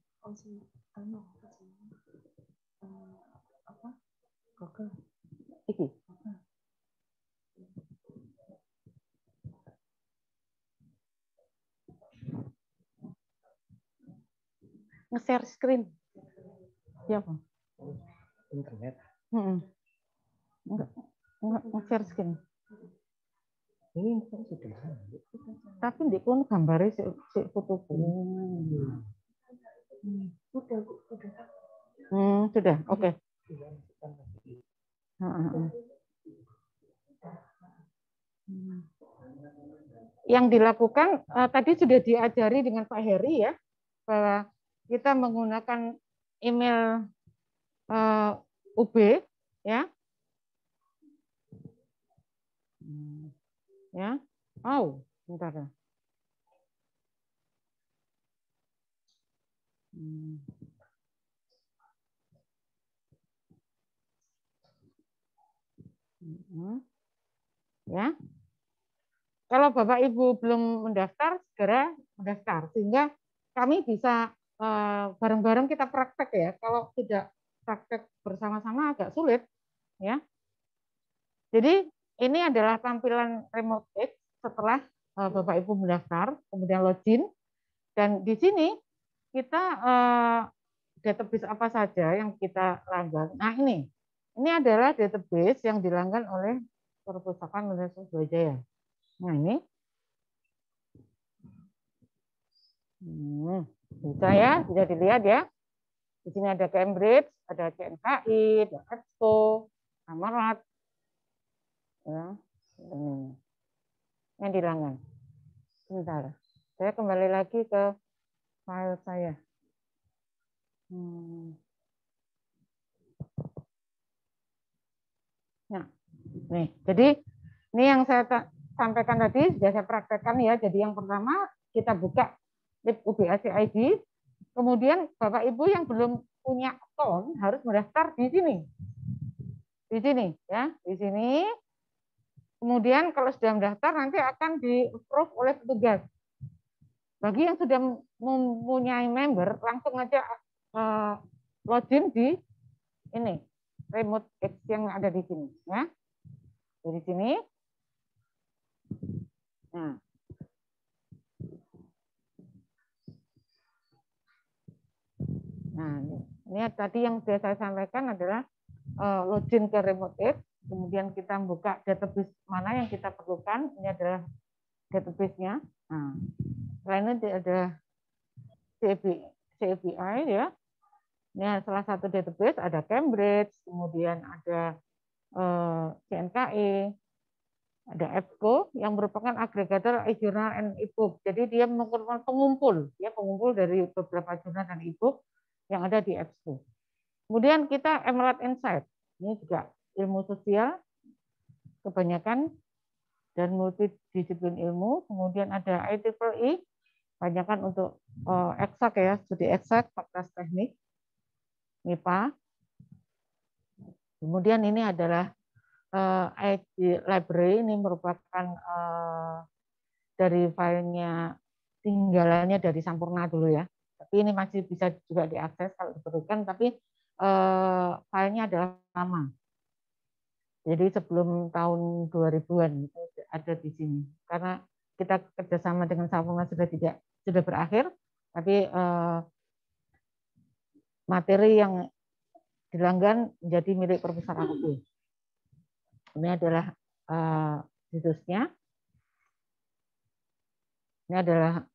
Speaker 6: Apa? Google. Iki. Nge-share screen. Siapa?
Speaker 7: Internet.
Speaker 6: Enggak nge-share screen.
Speaker 7: Ini kan sudah.
Speaker 6: Tapi di kono gambare sik fotoku. Sudah. Oke. Yang dilakukan tadi sudah diajari dengan Pak Heri ya, bahwa kita menggunakan email UB ya. Ya. Oh, bentar ya. Ya. Kalau Bapak Ibu belum mendaftar, segera mendaftar sehingga kami bisa bareng-bareng kita praktek ya. Kalau tidak praktek bersama-sama agak sulit ya. Jadi ini adalah tampilan RemoteX setelah Bapak Ibu mendaftar, kemudian login, dan di sini kita database apa saja yang kita langgan. Nah ini adalah database yang dilanggan oleh Perpustakaan Universitas Brawijaya. Nah ini, bisa ya, bisa dilihat ya. Di sini ada Cambridge, ada CNKI, ada EBSCO, Amarat, ya, yang dilanggan. Sebentar, saya kembali lagi ke file saya. Nah, nih, jadi ini yang saya sampaikan tadi sudah saya praktekkan ya. Jadi yang pertama kita buka lib UBAC ID, kemudian Bapak Ibu yang belum punya account harus mendaftar di sini. Di sini ya, di sini. Kemudian kalau sudah mendaftar nanti akan di-approve oleh petugas. Bagi yang sudah mempunyai member langsung aja login di ini RemoteX yang ada di sini ya. Dari sini. Nah. tadi yang sudah saya sampaikan adalah login ke remote aid, kemudian kita buka database mana yang kita perlukan. Ini adalah database-nya. Nah, selain itu ada CFBI ya. Ini salah satu database, ada Cambridge, kemudian ada CNKE, ada EBSCO yang merupakan agregator e-journal and e-book. Jadi dia merupakan pengumpul, ya pengumpul dari beberapa jurnal dan e-book yang ada di EBSCO. Kemudian kita Emerald Insight, ini juga ilmu sosial kebanyakan dan multidisiplin ilmu. Kemudian ada IEEE, kebanyakan untuk eksak ya, studi eksak, fakultas teknik, MIPA. Kemudian ini adalah IT library, ini merupakan dari filenya tinggalannya dari Sampurna dulu ya. Tapi ini masih bisa juga diakses kalau diperlukan, tapi filenya adalah lama. Jadi sebelum tahun 2000-an itu ada di sini. Karena kita kerjasama dengan Sampurna sudah berakhir, tapi materi yang dilanggan menjadi milik Perpustakaan UB. Ini adalah situsnya. Ini adalah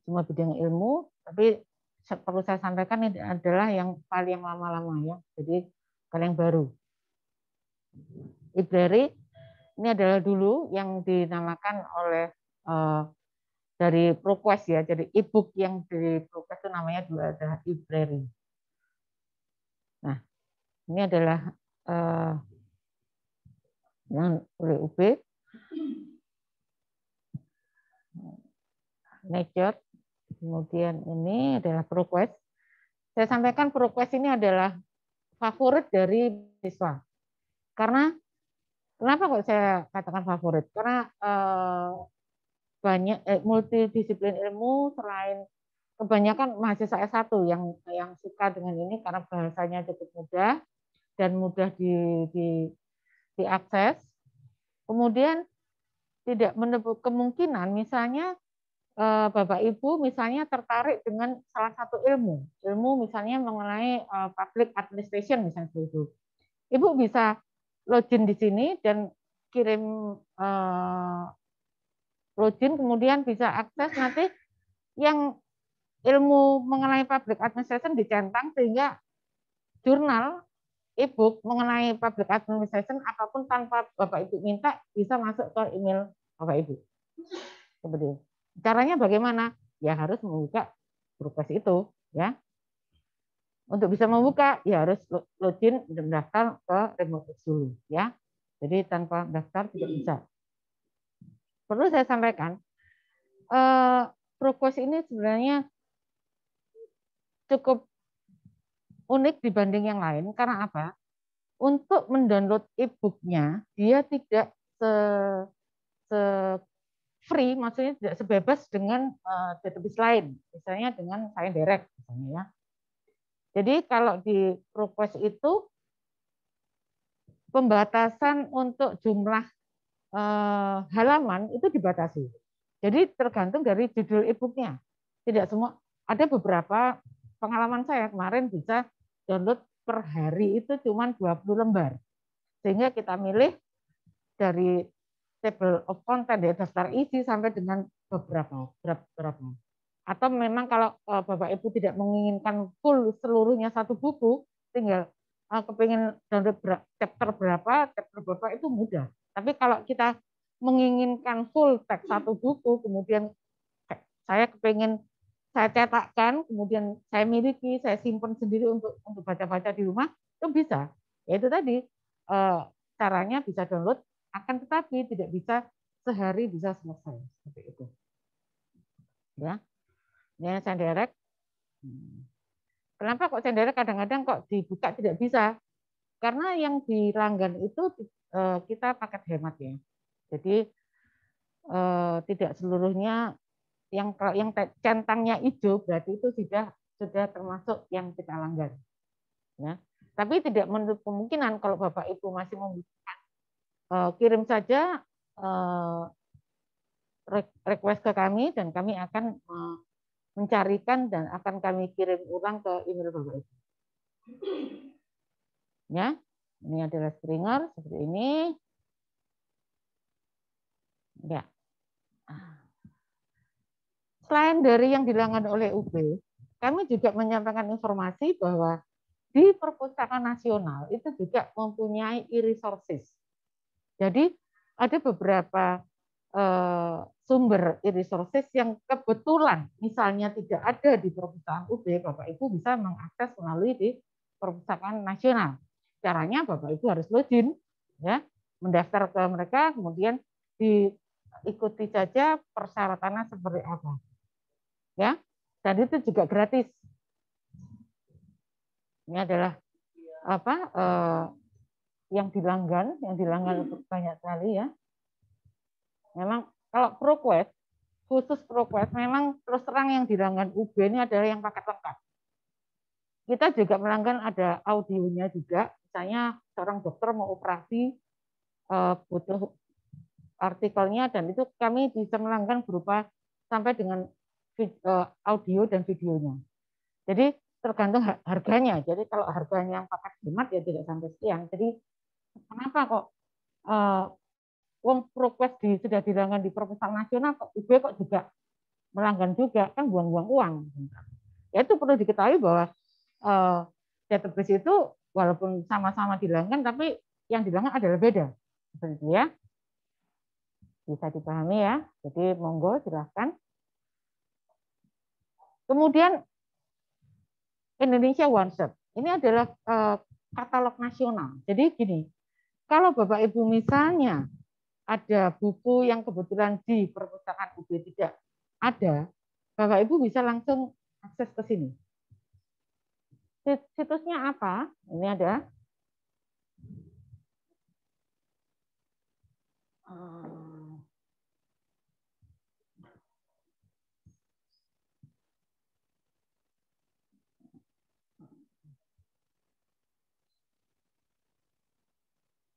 Speaker 6: semua bidang ilmu, tapi perlu saya sampaikan ini adalah yang paling lama-lama ya. Jadi paling baru. Library ini adalah dulu yang dinamakan oleh dari ProQuest ya. Jadi e-book yang dari ProQuest itu namanya dulu ada library. Nah, ini adalah yang oleh UB. Nature. Kemudian ini adalah ProQuest. Saya sampaikan ProQuest ini adalah favorit dari siswa. Karena kenapa kok saya katakan favorit? Karena banyak multidisiplin ilmu, selain kebanyakan mahasiswa S1 yang suka dengan ini karena bahasanya cukup mudah dan mudah diakses. Kemudian tidak menutup kemungkinan misalnya Bapak Ibu misalnya tertarik dengan salah satu ilmu misalnya mengenai public administration misalnya itu. Ibu bisa login di sini dan kirim login, kemudian bisa akses nanti yang ilmu mengenai public administration dicentang sehingga jurnal e-book mengenai public administration apapun tanpa Bapak Ibu minta bisa masuk ke email Bapak Ibu. Seperti itu. Caranya bagaimana? Ya harus membuka ProQuest itu, ya. Untuk bisa membuka, ya harus login dan daftar ke remote dulu, ya. Jadi tanpa daftar tidak bisa. Perlu saya sampaikan, ProQuest ini sebenarnya cukup unik dibanding yang lain. Karena apa? Untuk mendownload e-booknya, dia tidak free, maksudnya tidak sebebas dengan database lain, misalnya dengan ScienceDirect, misalnya ya. Jadi kalau di ProQuest itu pembatasan untuk jumlah halaman itu dibatasi. Jadi tergantung dari judul e-booknya. Tidak semua, ada beberapa pengalaman saya kemarin bisa download per hari itu cuma 20 lembar. Sehingga kita milih dari table of content ya, daftar isi sampai dengan beberapa. Atau memang kalau Bapak Ibu tidak menginginkan full seluruhnya satu buku, tinggal kepingin download chapter berapa itu mudah. Tapi kalau kita menginginkan full teks satu buku, kemudian saya kepingin saya cetakkan, kemudian saya miliki, saya simpan sendiri untuk baca-baca di rumah, itu bisa. Ya itu tadi caranya bisa download, akan tetapi tidak bisa sehari bisa selesai seperti itu. Ya, ini ScienceDirect. Kenapa kok ScienceDirect kadang-kadang kok dibuka tidak bisa? Karena yang dilanggan itu kita paket hemat ya. Jadi tidak seluruhnya yang centangnya hijau berarti itu sudah termasuk yang kita langgan. Ya. Tapi tidak menutup kemungkinan kalau Bapak Ibu masih membutuhkan, kirim saja request ke kami dan kami akan mencarikan dan akan kami kirim ulang ke email Bapak Ibu. Ya, ini adalah stringer seperti ini. Ya. Selain dari yang dilanggan oleh UB, kami juga menyampaikan informasi bahwa di Perpustakaan Nasional itu juga mempunyai e-resources. Jadi ada beberapa sumber e-resources yang kebetulan misalnya tidak ada di Perpustakaan UB, Bapak Ibu bisa mengakses melalui di Perpustakaan Nasional. Caranya Bapak Ibu harus login, ya, mendaftar ke mereka, kemudian diikuti saja persyaratannya seperti apa. Ya, dan itu juga gratis. Ini adalah apa yang dilanggan banyak sekali ya. Memang kalau ProQuest, khusus ProQuest, memang terus terang yang dilanggan UB ini adalah yang paket lengkap. Kita juga melanggan ada audionya juga, misalnya seorang dokter mau operasi butuh artikelnya, dan itu kami bisa melanggan berupa sampai dengan audio dan videonya. Jadi tergantung harganya. Jadi kalau harganya yang paket hemat ya tidak sampai sekian. Jadi kenapa kok ProQuest sudah dilanggan di Perpustakaan Nasional, kok UB kok juga melanggan juga, kan buang-buang uang. Ya itu perlu diketahui bahwa database itu walaupun sama-sama dilanggan, tapi yang dilanggan adalah beda. Seperti itu ya. Bisa dipahami ya. Jadi monggo silahkan. Kemudian Indonesia OneShot. Ini adalah katalog nasional. Jadi gini, kalau Bapak Ibu misalnya ada buku yang kebetulan di Perpustakaan UB tidak ada, Bapak Ibu bisa langsung akses ke sini. Situsnya apa? Ini ada.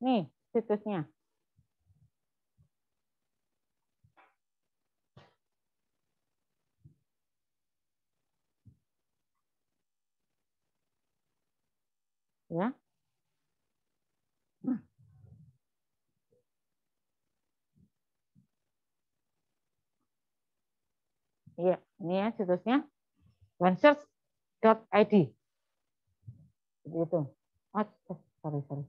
Speaker 6: Nih, situsnya. Ya. Iya, ini ya situsnya onesearch.id. Begitu. Oh, sorry.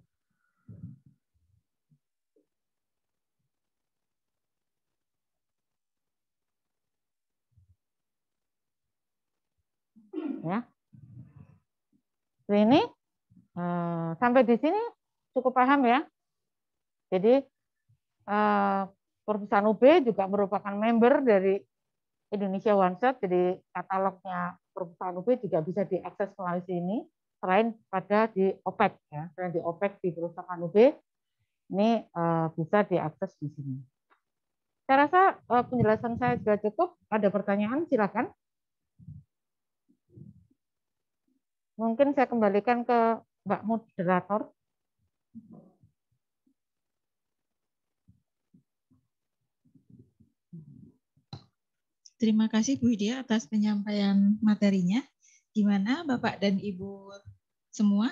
Speaker 6: Ya. Ini sampai di sini cukup paham ya. Jadi Perpustakaan UB juga merupakan member dari Indonesia OneShot, jadi katalognya Perpustakaan UB juga bisa diakses melalui sini, selain pada di OPEC ya, selain di OPEC di Perpustakaan UB ini bisa diakses di sini. Saya rasa penjelasan saya sudah cukup. Ada pertanyaan silakan. Mungkin saya kembalikan ke Mbak Moderator.
Speaker 1: Terima kasih Bu Widya atas penyampaian materinya. Gimana Bapak dan Ibu semua?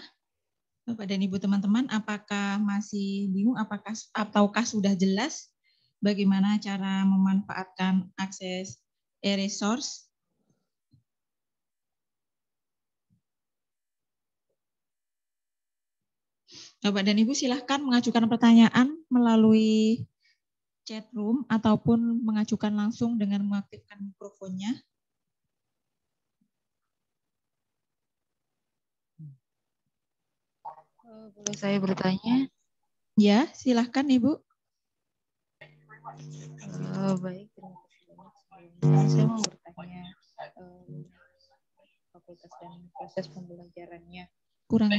Speaker 1: Bapak dan Ibu teman-teman, apakah masih bingung ataukah sudah jelas bagaimana cara memanfaatkan akses e-resource? Bapak dan Ibu silahkan mengajukan pertanyaan melalui chat room ataupun mengajukan langsung dengan mengaktifkan mikrofonnya.
Speaker 8: Boleh saya bertanya?
Speaker 1: Ya, silahkan Ibu.
Speaker 8: Baik, terima kasih banyak. Saya mau bertanya fakultas dan proses pembelajarannya. Kurang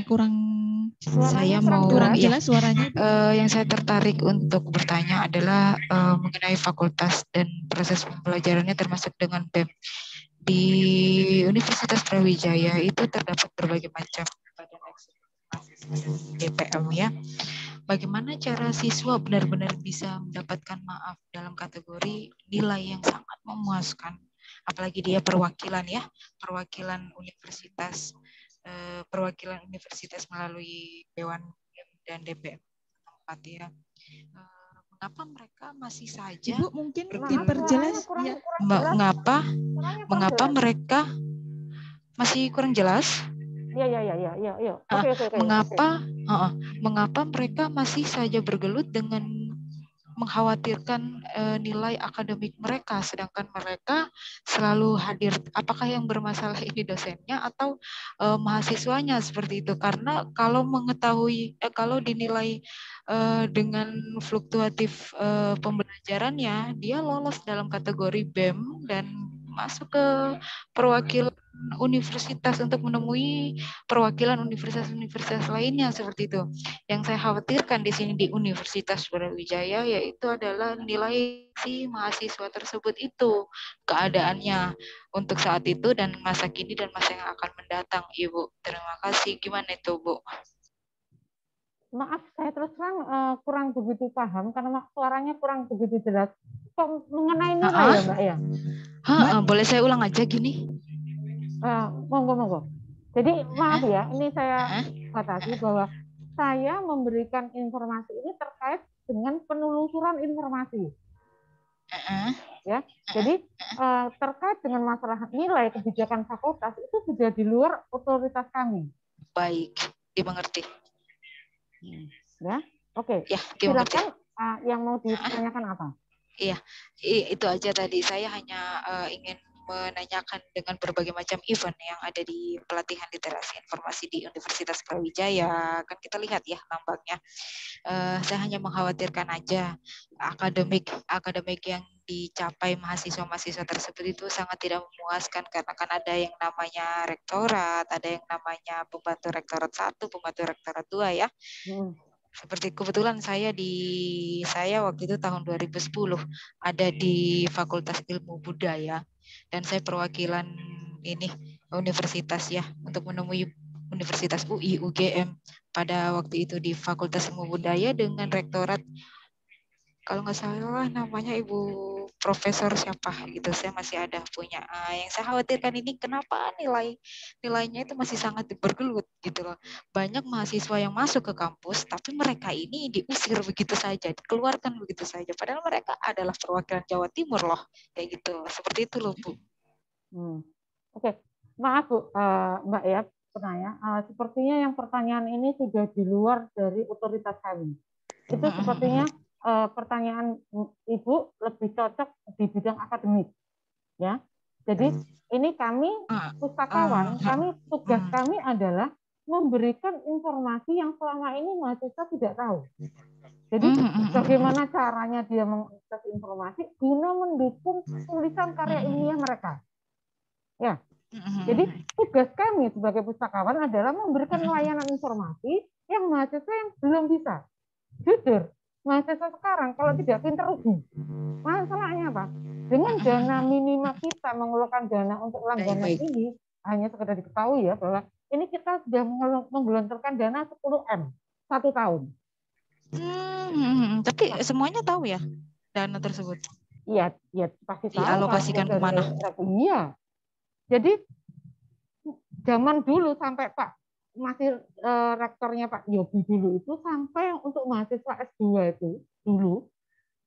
Speaker 8: jelas suaranya. Yang saya tertarik untuk bertanya adalah mengenai fakultas dan proses pembelajarannya termasuk dengan BEM. Di Universitas Brawijaya itu terdapat berbagai macam badan eksekutif DPM ya. Bagaimana cara siswa benar-benar bisa mendapatkan maaf dalam kategori nilai yang sangat memuaskan, apalagi dia perwakilan ya, perwakilan universitas. perwakilan universitas melalui Dewan dan DPM tempat ya. Mengapa mereka masih saja
Speaker 1: Ibu mungkin
Speaker 8: bergelut?
Speaker 1: diperjelas
Speaker 6: kurang
Speaker 1: ya.
Speaker 8: Mengapa mereka masih kurang jelas?
Speaker 6: Iya. Oke.
Speaker 8: Mengapa mereka masih saja bergelut dengan mengkhawatirkan nilai akademik mereka, sedangkan mereka selalu hadir? Apakah yang bermasalah ini dosennya atau mahasiswanya seperti itu? Karena kalau mengetahui, kalau dinilai dengan fluktuatif pembelajarannya, dia lolos dalam kategori BEM dan masuk ke perwakilan universitas untuk menemui perwakilan universitas-universitas lainnya seperti itu. Yang saya khawatirkan di sini di Universitas Brawijaya yaitu adalah nilai si mahasiswa tersebut itu, keadaannya untuk saat itu dan masa kini dan masa yang akan mendatang, Ibu. Terima kasih. Gimana itu, Bu?
Speaker 6: Maaf, saya terus terang kurang begitu paham karena suaranya kurang begitu jelas. Mengenai nilai ya, Mbak ya?
Speaker 8: Boleh saya ulang aja gini?
Speaker 6: Monggo. Jadi maaf ya, ini saya batasi bahwa saya memberikan informasi ini terkait dengan penelusuran informasi. Ya, jadi terkait dengan masalah nilai kebijakan fakultas itu sudah di luar otoritas kami.
Speaker 8: Baik, dimengerti.
Speaker 6: Ya, oke.
Speaker 8: Ya, dimengerti.
Speaker 6: Silakan yang mau ditanyakan apa?
Speaker 8: Iya, itu aja tadi. Saya hanya ingin menanyakan dengan berbagai macam event yang ada di pelatihan literasi informasi di Universitas Brawijaya. Kan kita lihat ya nampaknya. Saya hanya mengkhawatirkan aja akademik yang dicapai mahasiswa-mahasiswa tersebut itu sangat tidak memuaskan karena kan ada yang namanya rektorat, ada yang namanya pembantu rektorat 1, pembantu rektorat 2 ya. Seperti kebetulan saya waktu itu tahun 2010 ada di Fakultas Ilmu Budaya dan saya perwakilan ini universitas ya untuk menemui Universitas UI UGM pada waktu itu di Fakultas Ilmu Budaya dengan rektorat kalau nggak salah namanya Ibu Profesor siapa gitu, saya masih ada punya. Yang saya khawatirkan ini kenapa nilainya itu masih sangat bergelut gitu loh. Banyak mahasiswa yang masuk ke kampus, tapi mereka ini diusir begitu saja, dikeluarkan begitu saja. Padahal mereka adalah perwakilan Jawa Timur loh, kayak gitu. Seperti itu loh Bu.
Speaker 6: Oke, maaf Bu, Mbak ya, penanya. Sepertinya yang pertanyaan ini sudah di luar dari otoritas kami. Itu sepertinya pertanyaan Ibu lebih cocok di bidang akademik, ya. Jadi ini kami pustakawan, tugas kami adalah memberikan informasi yang selama ini mahasiswa tidak tahu. Jadi bagaimana caranya dia mengakses informasi guna mendukung tulisan karya ilmiah mereka, ya. Jadi tugas kami sebagai pustakawan adalah memberikan layanan informasi yang mahasiswa yang belum bisa. Jujur, mahasiswa sekarang kalau tidak pintar rugi. Masalahnya apa? Dengan dana minimal kita mengeluarkan dana untuk langganan ini hanya sekedar diketahui ya bahwa ini kita sudah menggelontorkan dana 10M 1 tahun.
Speaker 8: Tapi semuanya tahu ya dana tersebut?
Speaker 6: Iya pasti tahu.
Speaker 8: Dialokasikan kemana?
Speaker 6: Iya. Jadi zaman dulu sampai Pak masih rektornya Pak Yobi dulu itu sampai untuk mahasiswa S2 itu dulu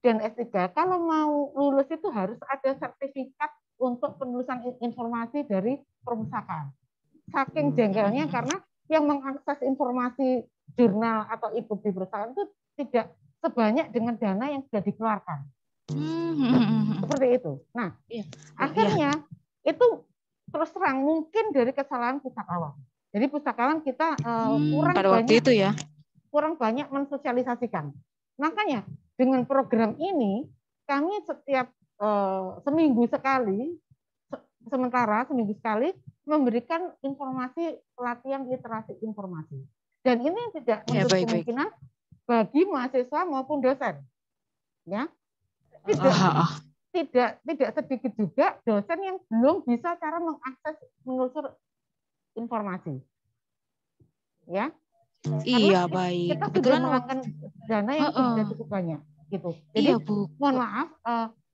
Speaker 6: dan S3 kalau mau lulus itu harus ada sertifikat untuk penulisan informasi dari perpustakaan. Saking jengkelnya karena yang mengakses informasi jurnal atau e-book di perpustakaan itu tidak sebanyak dengan dana yang sudah dikeluarkan. Seperti itu. Nah, akhirnya itu terus terang mungkin dari kesalahan pustakawan. Jadi pustakawan kita kurang banyak mensosialisasikan. Makanya dengan program ini kami setiap seminggu sekali memberikan informasi pelatihan literasi informasi. Dan ini tidak menutup kemungkinan bagi mahasiswa maupun dosen. Ya. Tidak sedikit juga dosen yang belum bisa cara mengakses menelusur informasi. Ya.
Speaker 8: Iya, baik.
Speaker 6: Kita sudah mengeluarkan dana yang sudah cukup banyak gitu. Jadi mohon maaf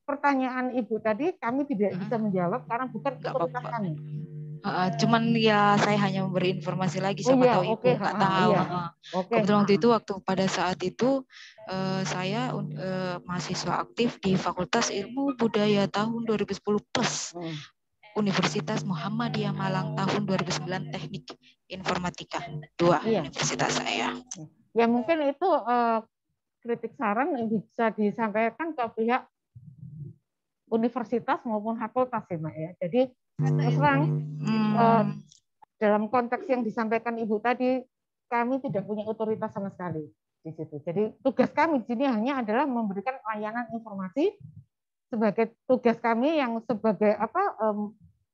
Speaker 6: pertanyaan Ibu tadi kami tidak bisa menjawab karena bukan otoritas kami.
Speaker 8: Cuman ya saya hanya memberi informasi lagi,
Speaker 6: Oh
Speaker 8: siapa
Speaker 6: iya,
Speaker 8: tahu
Speaker 6: oke.
Speaker 8: Ibu nggak tahu.
Speaker 6: Iya. Oke.
Speaker 8: Kebetulan waktu itu pada saat itu saya mahasiswa aktif di Fakultas Ilmu Budaya tahun 2010 plus Universitas Muhammadiyah Malang tahun 2009 Teknik Informatika 2 universitas saya.
Speaker 6: Ya mungkin itu kritik saran yang bisa disampaikan ke pihak universitas maupun fakultas ya Mbak ya. Jadi terus terang dalam konteks yang disampaikan Ibu tadi, kami tidak punya otoritas sama sekali di situ. Jadi tugas kami di sini hanya adalah memberikan layanan informasi sebagai tugas kami yang sebagai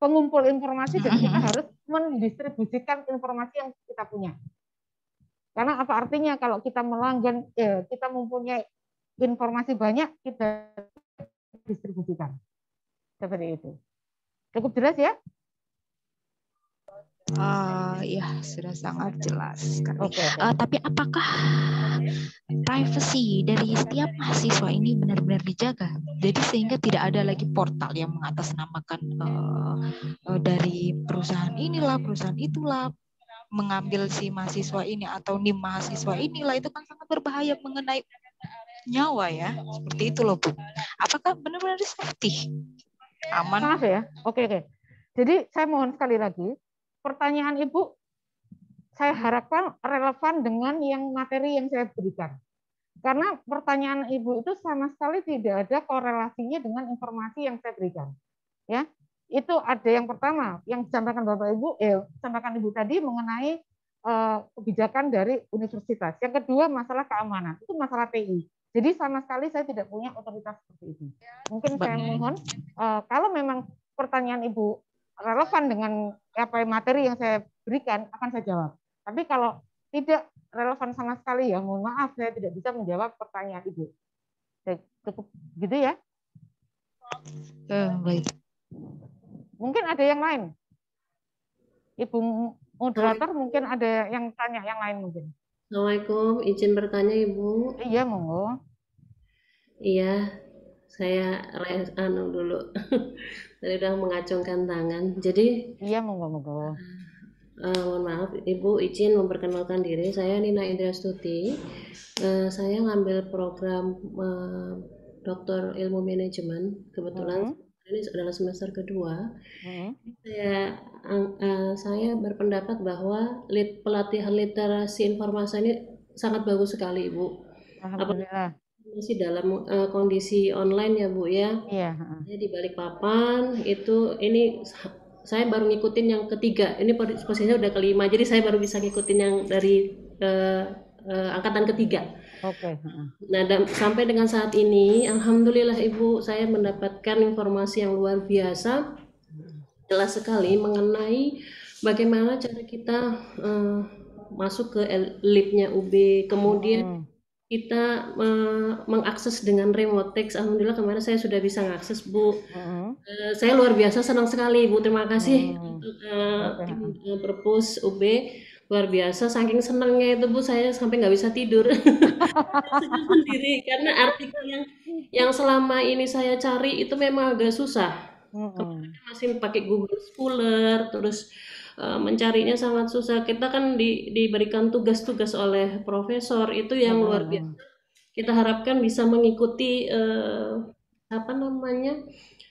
Speaker 6: pengumpul informasi, dan kita harus mendistribusikan informasi yang kita punya. Karena apa artinya kalau kita melanggan, kita mempunyai informasi banyak, kita distribusikan. Seperti itu. Cukup jelas ya?
Speaker 8: Ya, sudah sangat jelas sekali. Tapi apakah privasi dari setiap mahasiswa ini benar-benar dijaga? Jadi sehingga tidak ada lagi portal yang mengatasnamakan dari perusahaan inilah, perusahaan itulah, mengambil si mahasiswa ini atau NIM mahasiswa inilah, itu kan sangat berbahaya mengenai nyawa ya. Seperti itu loh Bu. Apakah benar-benar safety? Aman?
Speaker 6: Maaf ya. Oke. Jadi saya mohon sekali lagi, pertanyaan Ibu saya harapkan relevan dengan yang materi yang saya berikan. Karena pertanyaan Ibu itu sama sekali tidak ada korelasinya dengan informasi yang saya berikan. Ya, itu ada yang pertama yang disampaikan Bapak Ibu, disampaikan Ibu tadi mengenai kebijakan dari universitas. Yang kedua masalah keamanan, itu masalah TI. Jadi sama sekali saya tidak punya otoritas seperti itu. Mungkin saya mohon kalau memang pertanyaan Ibu relevan dengan apa materi yang saya berikan, akan saya jawab. Tapi kalau tidak relevan sama sekali, ya mohon maaf, saya tidak bisa menjawab pertanyaan Ibu. Cukup gitu ya.
Speaker 8: Baik.
Speaker 6: Mungkin ada yang lain. Ibu moderator mungkin ada yang tanya yang lain mungkin.
Speaker 9: Assalamualaikum, izin bertanya Ibu.
Speaker 6: Iya, monggo.
Speaker 9: Iya, saya dulu. Tadi udah mengacungkan tangan. Jadi
Speaker 6: iya, monggo.
Speaker 9: Mohon maaf, Ibu izin memperkenalkan diri. Saya Nina Indrastuti. Saya ngambil program Doktor Ilmu Manajemen. Kebetulan ini adalah semester kedua. Saya berpendapat bahwa pelatihan literasi informasi ini sangat bagus sekali, Ibu.
Speaker 6: Alhamdulillah.
Speaker 9: Masih dalam kondisi online ya, Bu ya.
Speaker 6: Iya.
Speaker 9: Saya di Balikpapan ini saya baru ngikutin yang ketiga. Ini posisinya udah kelima. Jadi saya baru bisa ngikutin yang dari angkatan ketiga.
Speaker 6: Oke.
Speaker 9: Nah, sampai dengan saat ini, alhamdulillah Ibu, saya mendapatkan informasi yang luar biasa, jelas sekali mengenai bagaimana cara kita masuk ke lab-nya UB, kemudian kita mengakses dengan remote text. Alhamdulillah kemarin saya sudah bisa mengakses, Bu. Saya luar biasa senang sekali, Bu. Terima kasih untuk tim Perpus UB. Luar biasa, saking senangnya itu Bu, saya sampai nggak bisa tidur sendiri karena artikel yang selama ini saya cari itu memang agak susah. Masih pakai Google Scholar, terus mencarinya sangat susah. Kita kan diberikan tugas-tugas oleh profesor itu yang luar biasa. Kita harapkan bisa mengikuti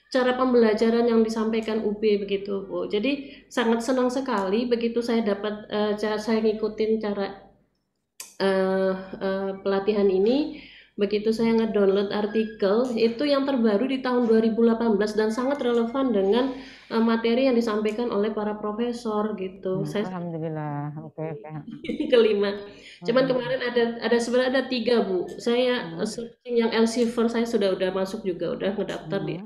Speaker 9: cara pembelajaran yang disampaikan UB begitu, Bu. Jadi sangat senang sekali begitu saya dapat saya ngikutin cara pelatihan ini. Begitu saya ngedownload artikel itu yang terbaru di tahun 2018 dan sangat relevan dengan materi yang disampaikan oleh para profesor gitu.
Speaker 6: Alhamdulillah. Oke.
Speaker 9: Kelima. Cuman kemarin sebenarnya ada 3, Bu. Saya searching yang Elsevier saya sudah masuk juga, udah ngedaftar di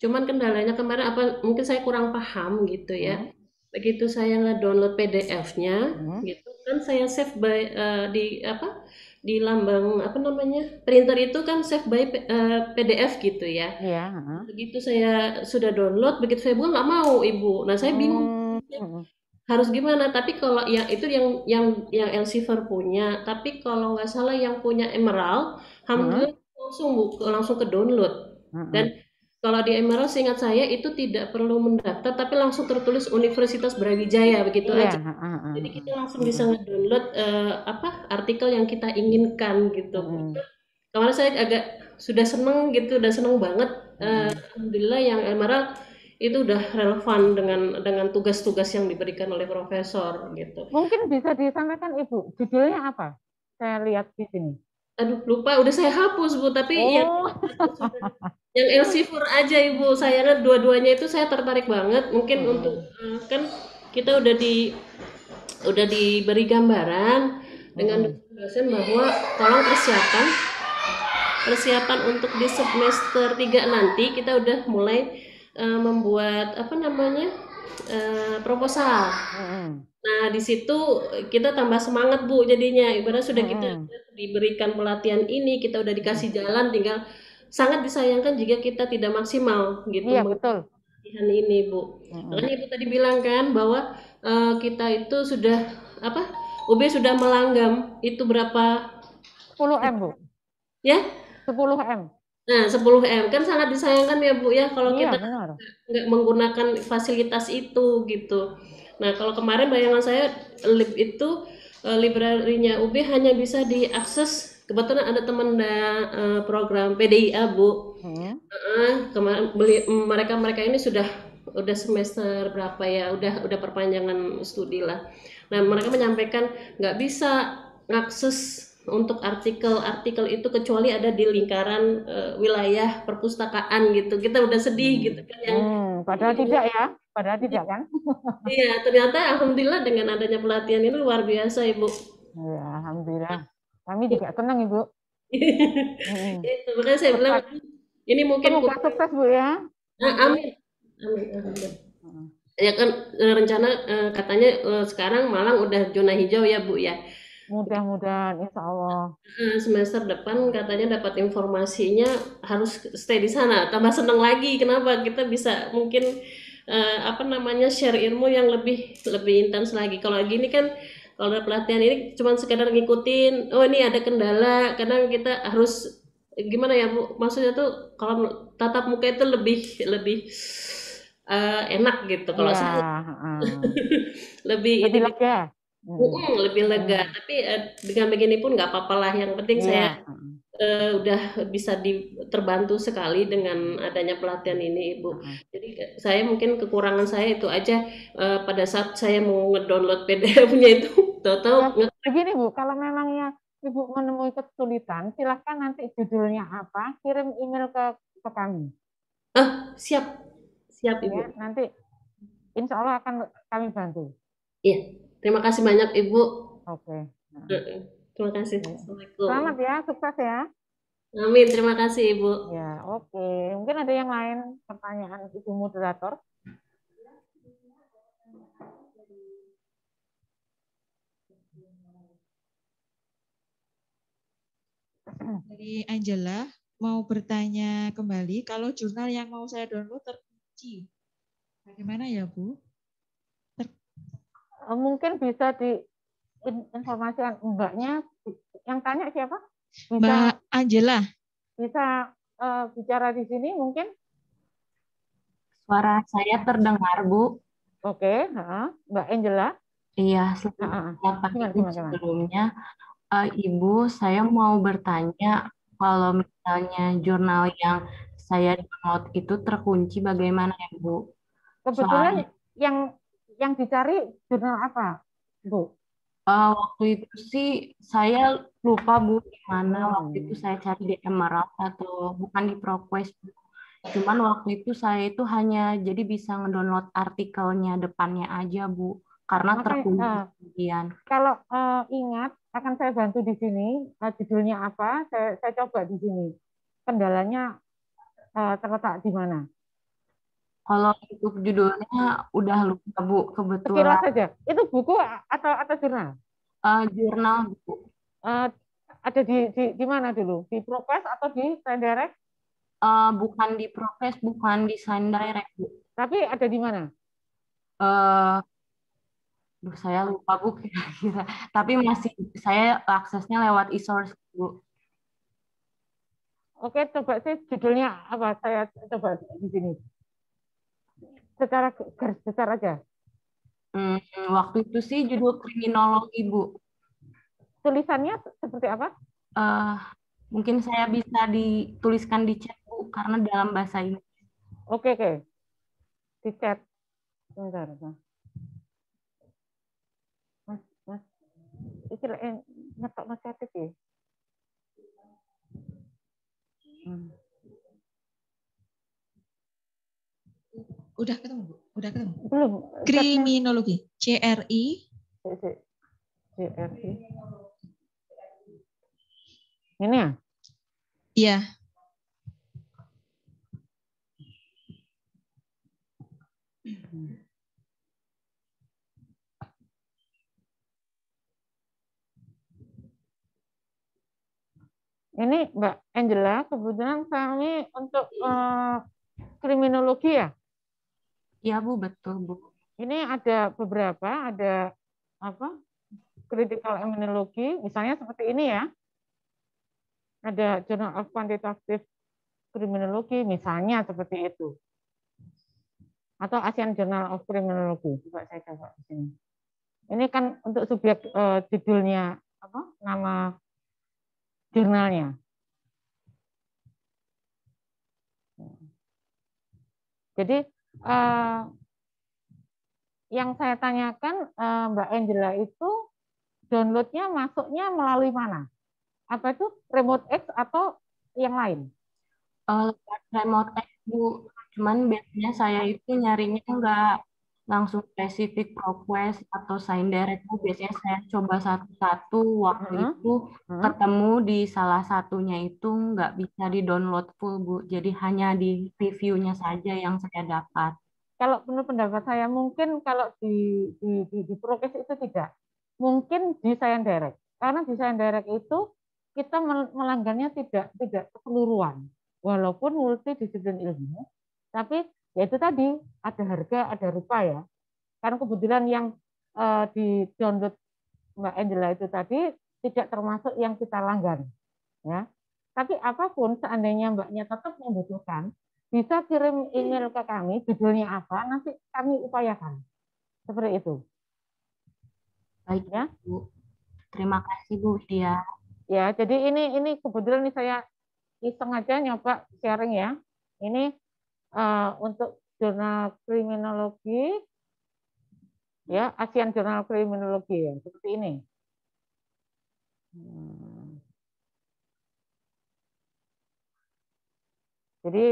Speaker 9: Cuman kendalanya kemarin mungkin saya kurang paham gitu ya. Begitu saya nge-download PDF-nya gitu kan saya save by di lambang printer itu kan save by PDF gitu ya. Begitu saya sudah download, begitu saya buka nggak mau Ibu. Nah saya bingung harus gimana. Tapi kalau itu yang Elsevier punya. Tapi kalau nggak salah yang punya Emerald, alhamdulillah langsung ke download. Dan Kalau di Emerald seingat saya itu tidak perlu mendaftar, tapi langsung tertulis Universitas Brawijaya begitu
Speaker 6: Iya.
Speaker 9: aja. Jadi kita langsung bisa nge-download artikel yang kita inginkan gitu. Kemarin saya agak sudah seneng gitu, udah seneng banget. Alhamdulillah yang Emerald itu udah relevan dengan tugas-tugas yang diberikan oleh profesor gitu.
Speaker 6: Mungkin bisa disampaikan Ibu, judulnya apa? Saya lihat di sini.
Speaker 9: Aduh lupa, udah saya hapus Bu, tapi yang LC4 aja Ibu, sayangnya dua-duanya itu saya tertarik banget. Mungkin untuk kan kita udah diberi gambaran dengan dosen bahwa tolong persiapan untuk di semester 3 nanti kita udah mulai membuat proposal. Nah di situ kita tambah semangat Bu, jadinya ibarat sudah kita diberikan pelatihan ini, kita udah dikasih jalan, tinggal sangat disayangkan jika kita tidak maksimal gitu.
Speaker 6: Iya betul.
Speaker 9: Pelatihan ini Bu. Makanya Ibu tadi bilang kan bahwa kita itu sudah UB sudah melanggam itu berapa?
Speaker 6: 10M Bu.
Speaker 9: Ya?
Speaker 6: 10M.
Speaker 9: Nah 10M kan sangat disayangkan ya Bu ya kalau
Speaker 6: Iya,
Speaker 9: kita nggak menggunakan fasilitas itu gitu. Nah kalau kemarin bayangan saya LIB itu library-nya UB hanya bisa diakses, kebetulan ada teman program PDIA Bu. Kemarin mereka ini sudah semester berapa ya, udah perpanjangan studi lah. Nah mereka menyampaikan nggak bisa ngakses untuk artikel itu kecuali ada di lingkaran wilayah perpustakaan gitu. Kita udah sedih gitu kan yang
Speaker 6: padahal tidak ya, padahal tidak kan?
Speaker 9: Iya, ternyata alhamdulillah dengan adanya pelatihan ini luar biasa Ibu.
Speaker 6: Ya, alhamdulillah. Kami juga senang Ibu.
Speaker 9: Itu makanya saya bilang ini mungkin
Speaker 6: semoga sukses Bu ya.
Speaker 9: Amin. Ya kan rencana katanya sekarang Malang udah zona hijau ya Bu ya.
Speaker 6: Mudah-mudahan insya Allah.
Speaker 9: Semester depan katanya dapat informasinya harus stay di sana. Tambah seneng lagi. Kenapa? Kita bisa mungkin share ilmu yang lebih intens lagi. Kalau gini kan kalau ada pelatihan ini cuma sekedar ngikutin. Oh ini ada kendala karena kita harus gimana ya Bu? Maksudnya tuh kalau tatap muka itu lebih enak gitu kalau saya. lebih
Speaker 6: lega.
Speaker 9: Lebih lega, tapi dengan begini pun nggak apa-apa lah. Yang penting saya udah bisa terbantu sekali dengan adanya pelatihan ini Ibu. Jadi saya mungkin kekurangan saya itu aja pada saat saya mau ngedownload PDF-nya itu
Speaker 6: begini Bu, kalau memangnya Ibu menemui kesulitan, silahkan nanti judulnya apa, kirim email ke kami.
Speaker 9: Siap Ibu.
Speaker 6: Ya, nanti insya Allah akan kami bantu.
Speaker 9: Iya. Terima kasih banyak Ibu.
Speaker 6: Oke.
Speaker 9: Terima kasih. Assalamualaikum.
Speaker 6: Selamat ya, sukses ya.
Speaker 9: Amin. Terima kasih Ibu.
Speaker 6: Ya, oke. Mungkin ada yang lain pertanyaan Ibu moderator?
Speaker 1: Dari Angela mau bertanya kembali, kalau jurnal yang mau saya download terkunci, bagaimana ya Bu?
Speaker 6: Mungkin bisa diinformasikan Mbaknya, yang tanya siapa? Bisa,
Speaker 1: Mbak Angela.
Speaker 6: Bisa bicara di sini mungkin?
Speaker 5: Suara saya terdengar Bu.
Speaker 6: Oke, Mbak Angela.
Speaker 5: Iya, sebelumnya Ibu, saya mau bertanya kalau misalnya jurnal yang saya download itu terkunci bagaimana ya Bu?
Speaker 6: Kebetulan yang dicari jurnal apa, Bu?
Speaker 5: Waktu itu sih saya lupa Bu di mana. Waktu itu saya cari di Emerald atau bukan di ProQuest. Cuman waktu itu saya itu hanya jadi bisa ngedownload artikelnya depannya aja Bu, karena terkunci kemudian.
Speaker 6: Kalau ingat akan saya bantu di sini. Judulnya apa? Saya coba di sini. Kendalanya terletak di mana?
Speaker 5: Kalau untuk judulnya udah lupa Bu, kebetulan.
Speaker 6: Sekilas saja. Itu buku atau jurnal?
Speaker 5: Jurnal Bu.
Speaker 6: Ada di mana dulu? Di ProQuest atau di SignDirect?
Speaker 5: Bukan di ProQuest, bukan di SignDirect Bu.
Speaker 6: Tapi ada di mana?
Speaker 5: Saya lupa Bu kira-kira. Tapi masih saya aksesnya lewat e-source Bu.
Speaker 6: Oke, coba sih judulnya apa? Saya coba di sini. Secara garis besar aja.
Speaker 5: Waktu itu sih judul kriminologi, Bu.
Speaker 6: Tulisannya seperti apa?
Speaker 5: Mungkin saya bisa dituliskan di chat, Bu, karena dalam bahasa Inggris.
Speaker 6: Oke. Di chat. Bentar. Mas. Iki ngetok chat iki.
Speaker 1: Udah ketemu, Bu? Udah ketemu?
Speaker 6: Belum.
Speaker 1: Kriminologi. CRI.
Speaker 6: CRI. Ini ya?
Speaker 1: Iya.
Speaker 6: Ini Mbak Angela, kebetulan kami untuk kriminologi ya?
Speaker 5: Iya, Bu, betul, Bu.
Speaker 6: Ini ada beberapa, ada apa? Critical Criminology, misalnya seperti ini ya. Ada Journal of Quantitative Criminology, misalnya seperti itu. Atau Asian Journal of Criminology. Coba saya coba di sini. Ini kan untuk subjek judulnya apa? Nama jurnalnya. Jadi yang saya tanyakan Mbak Angela itu downloadnya masuknya melalui mana? Apa itu Remote X atau yang lain?
Speaker 5: Remote X, Bu. Cuman biasanya saya itu nyarinya nggak langsung spesifik ProQuest atau Sign Direct, Bu. Biasanya saya coba satu-satu. Waktu itu ketemu di salah satunya itu nggak bisa di-download full, Bu. Jadi hanya di reviewnya saja yang saya dapat.
Speaker 6: Kalau menurut pendapat saya mungkin kalau di ProQuest itu tidak. Mungkin di Sign Direct. Karena di Sign Direct itu kita melanggannya tidak keseluruhan. Walaupun multidisiplin ilmu, tapi ya itu tadi ada harga, ada rupa ya. Karena kebetulan yang di download Mbak Angela itu tadi tidak termasuk yang kita langgan, ya. Tapi apapun seandainya Mbaknya tetap membutuhkan, bisa kirim email ke kami, judulnya apa, nanti kami upayakan. Seperti itu.
Speaker 5: Baik ya, Bu. Terima kasih, Bu Dia.
Speaker 6: Ya, jadi ini kebetulan nih saya iseng aja nyoba sharing ya. Ini untuk jurnal kriminologi, ya Asian Journal Criminology ya, seperti ini. Jadi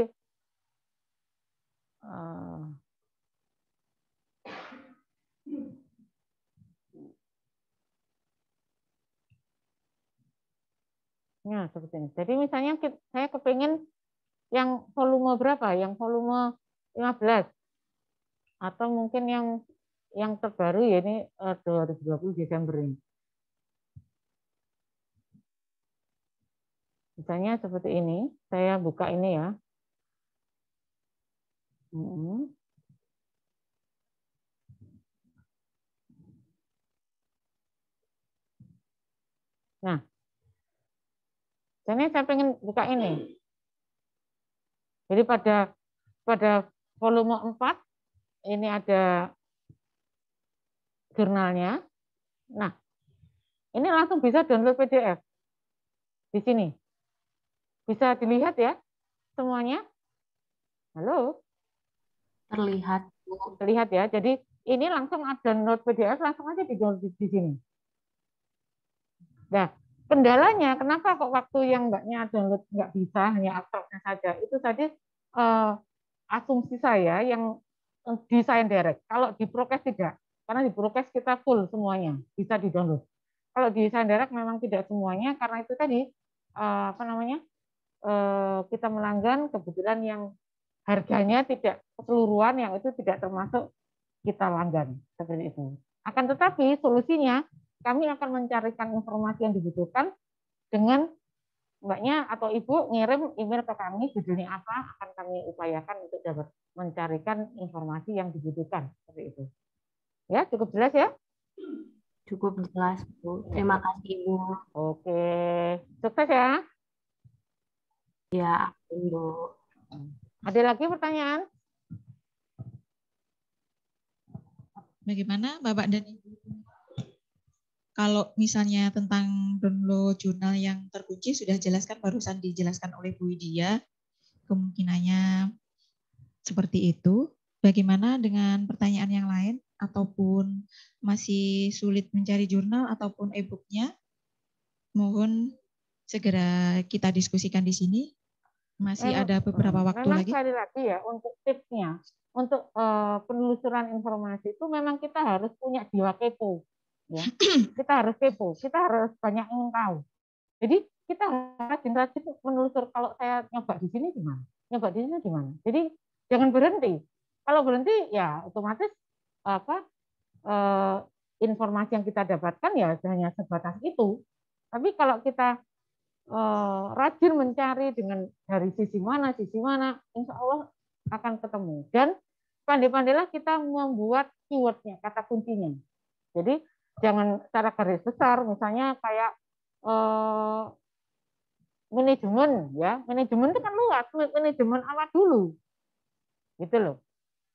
Speaker 6: ya seperti ini. Jadi misalnya saya kepingin yang volume berapa? Yang volume 15 atau mungkin yang terbaru ya ini 2020 Desember ini. Misalnya seperti ini, saya buka ini ya. Nah, jadi saya pengen buka ini. Jadi pada volume 4 ini ada jurnalnya. Nah, ini langsung bisa download PDF di sini. Bisa dilihat ya semuanya. Halo?
Speaker 5: Terlihat, Bu.
Speaker 6: Terlihat ya. Jadi ini langsung ada download PDF, langsung aja di-download di sini. Nah, kendalanya kenapa kok waktu yang Mbaknya download nggak bisa, hanya abstraknya saja. Itu tadi asumsi saya yang di Sign Direct. Kalau di ProQuest tidak. Karena di ProQuest kita full semuanya, bisa di-download. Kalau di Sign Direct memang tidak semuanya, karena itu tadi kita melanggan kebetulan yang harganya tidak keseluruhan, yang itu tidak termasuk kita langgan seperti itu. Akan tetapi solusinya kami akan mencarikan informasi yang dibutuhkan dengan Mbaknya atau Ibu ngirim email ke kami, judulnya apa, akan kami upayakan untuk dapat mencarikan informasi yang dibutuhkan seperti itu. Ya, cukup jelas ya?
Speaker 5: Cukup jelas, Bu. Terima kasih, Bu.
Speaker 6: Oke, sukses ya.
Speaker 5: Ya, Bu.
Speaker 6: Ada lagi pertanyaan?
Speaker 1: Bagaimana Bapak dan Ibu? Kalau misalnya tentang download jurnal yang terkunci sudah jelaskan, barusan dijelaskan oleh Bu Widya, kemungkinannya seperti itu. Bagaimana dengan pertanyaan yang lain ataupun masih sulit mencari jurnal ataupun e-booknya? Mohon segera kita diskusikan di sini. Masih ada beberapa waktu
Speaker 6: memang
Speaker 1: lagi.
Speaker 6: sekali lagi ya, untuk tipsnya, untuk penelusuran informasi itu memang kita harus punya jiwa kepo. Ya. Kita harus kepo, kita harus banyak ingin tahu. Jadi kita rajin-rajin menelusur, kalau saya nyoba di sini gimana, nyoba di sini gimana. Jadi jangan berhenti. Kalau berhenti ya otomatis informasi yang kita dapatkan ya hanya sebatas itu. Tapi kalau kita rajin mencari dengan dari sisi mana, insya Allah akan ketemu. Dan pandai-pandailah kita membuat keywordnya, kata kuncinya. Jadi jangan secara garis besar, misalnya kayak manajemen, ya manajemen itu kan luas, manajemen apa dulu, gitu loh.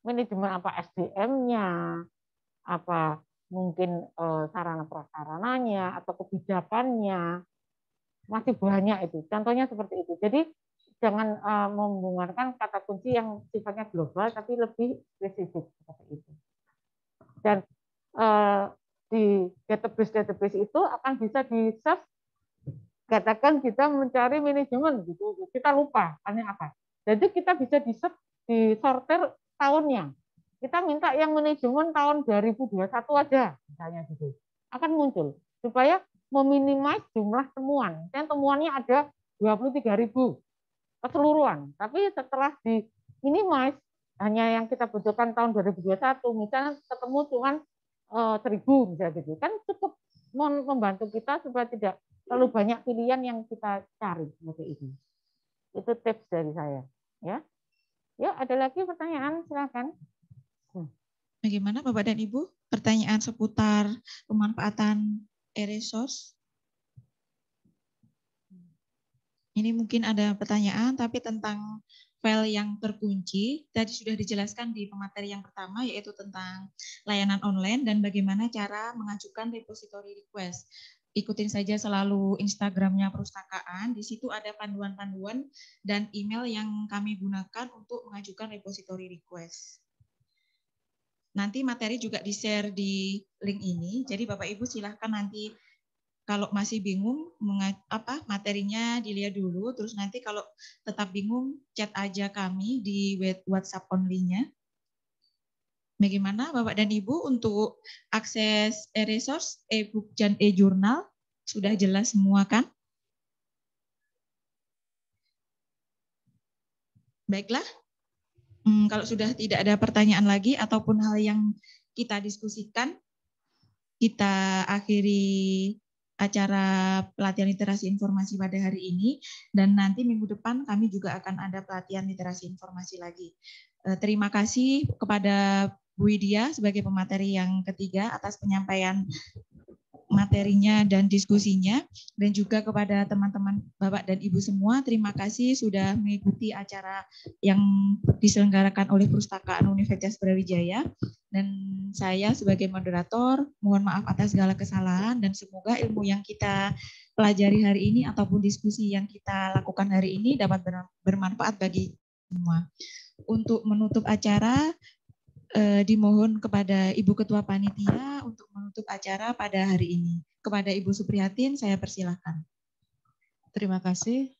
Speaker 6: Manajemen apa SDM-nya, apa mungkin sarana prasarananya atau kebijakannya. Masih banyak itu. Contohnya seperti itu. Jadi jangan menggunakan kata kunci yang sifatnya global, tapi lebih spesifik seperti itu. Dan di database itu akan bisa di-search. Katakan kita mencari manajemen, gitu, kita lupa hanya apa. Jadi kita bisa di-search, disortir tahunnya. Kita minta yang manajemen tahun 2021 aja, misalnya gitu. Akan muncul supaya meminimais jumlah temuan. Dan temuannya ada 23.000 keseluruhan. Tapi setelah di minimize hanya yang kita butuhkan tahun 2021, misalnya ketemu cuma 1.000 misalnya gitu. Kan cukup membantu kita supaya tidak terlalu banyak pilihan yang kita cari seperti itu. Itu tips dari saya, ya. Ya, ada lagi pertanyaan, silakan.
Speaker 1: Bagaimana Bapak dan Ibu? Pertanyaan seputar pemanfaatan e-resource. Ini mungkin ada pertanyaan, tapi tentang file yang terkunci. Tadi sudah dijelaskan di pemateri yang pertama, yaitu tentang layanan online dan bagaimana cara mengajukan repository request. Ikutin saja selalu Instagramnya Perpustakaan. Di situ ada panduan-panduan dan email yang kami gunakan untuk mengajukan repository request. Nanti materi juga di-share di link ini. Jadi Bapak Ibu silahkan nanti kalau masih bingung materinya dilihat dulu. Terus nanti kalau tetap bingung chat aja kami di WhatsApp only-nya. Bagaimana Bapak dan Ibu untuk akses e-resource, e-book, dan e-jurnal? Sudah jelas semua kan? Baiklah. Kalau sudah tidak ada pertanyaan lagi ataupun hal yang kita diskusikan, kita akhiri acara pelatihan literasi informasi pada hari ini. Dan nanti minggu depan kami juga akan ada pelatihan literasi informasi lagi. Terima kasih kepada Bu Widya sebagai pemateri yang ketiga atas penyampaian materinya dan diskusinya, dan juga kepada teman-teman Bapak dan Ibu semua, terima kasih sudah mengikuti acara yang diselenggarakan oleh Perpustakaan Universitas Brawijaya, dan saya sebagai moderator mohon maaf atas segala kesalahan, dan semoga ilmu yang kita pelajari hari ini ataupun diskusi yang kita lakukan hari ini dapat bermanfaat bagi semua. Untuk menutup acara, dimohon kepada Ibu Ketua Panitia untuk menutup acara pada hari ini. Kepada Ibu Suprihatin, saya persilahkan.
Speaker 10: Terima kasih,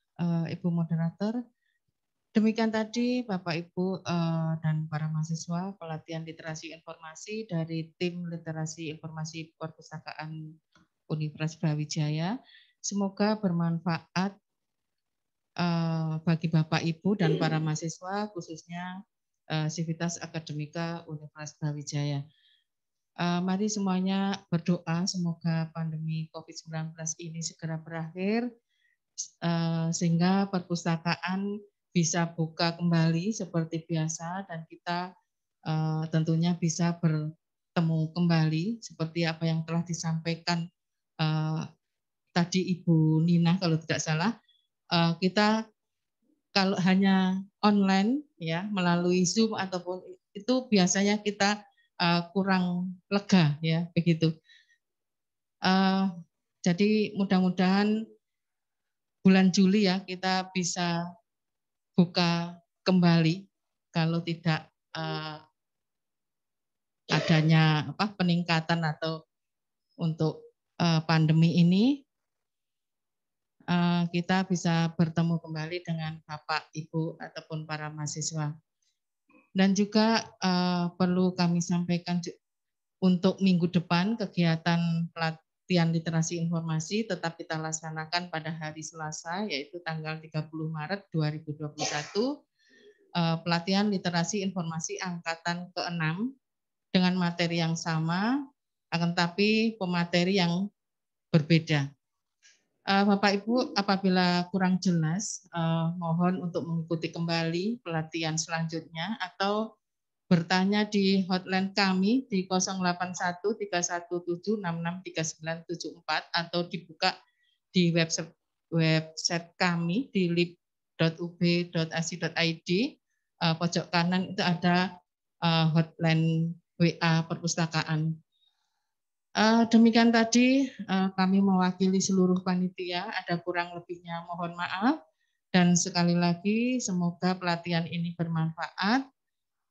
Speaker 10: Ibu Moderator. Demikian tadi Bapak, Ibu, dan para mahasiswa pelatihan literasi informasi dari tim literasi informasi Perpustakaan Universitas Brawijaya. Semoga bermanfaat bagi Bapak, Ibu, dan para mahasiswa, khususnya Sivitas Akademika Universitas Brawijaya. Mari semuanya berdoa semoga pandemi COVID-19 ini segera berakhir, sehingga perpustakaan bisa buka kembali seperti biasa, dan kita tentunya bisa bertemu kembali seperti apa yang telah disampaikan tadi Ibu Nina kalau tidak salah. Kita kalau hanya online ya melalui Zoom ataupun itu biasanya kita kurang lega ya begitu. Jadi mudah-mudahan bulan Juli ya kita bisa buka kembali kalau tidak adanya peningkatan atau untuk pandemi ini kita bisa bertemu kembali dengan Bapak, Ibu ataupun para mahasiswa. Dan juga perlu kami sampaikan untuk minggu depan kegiatan pelatihan literasi informasi tetap kita laksanakan pada hari Selasa yaitu tanggal 30 Maret 2021 pelatihan literasi informasi angkatan ke-6 dengan materi yang sama akan tapi pemateri yang berbeda. Bapak Ibu apabila kurang jelas mohon untuk mengikuti kembali pelatihan selanjutnya atau bertanya di hotline kami di 08131766974 atau dibuka di website kami di lib.ub.ac.id pojok kanan itu ada hotline WA perpustakaan. Demikian tadi kami mewakili seluruh panitia, ada kurang lebihnya mohon maaf dan sekali lagi semoga pelatihan ini bermanfaat.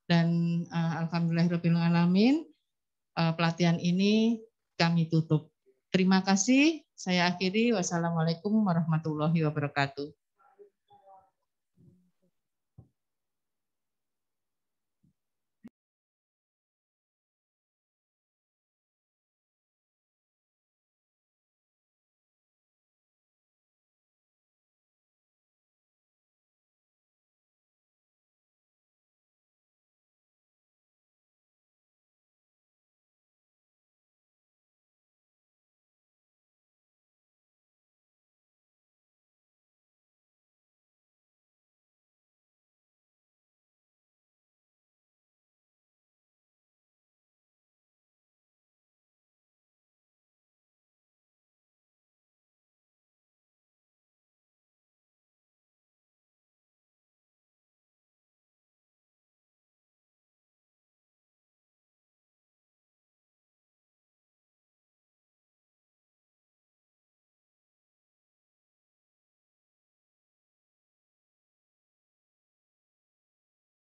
Speaker 10: Dan alhamdulillahirrahmanirrahim pelatihan ini kami tutup. Terima kasih, saya akhiri. Wassalamualaikum warahmatullahi wabarakatuh.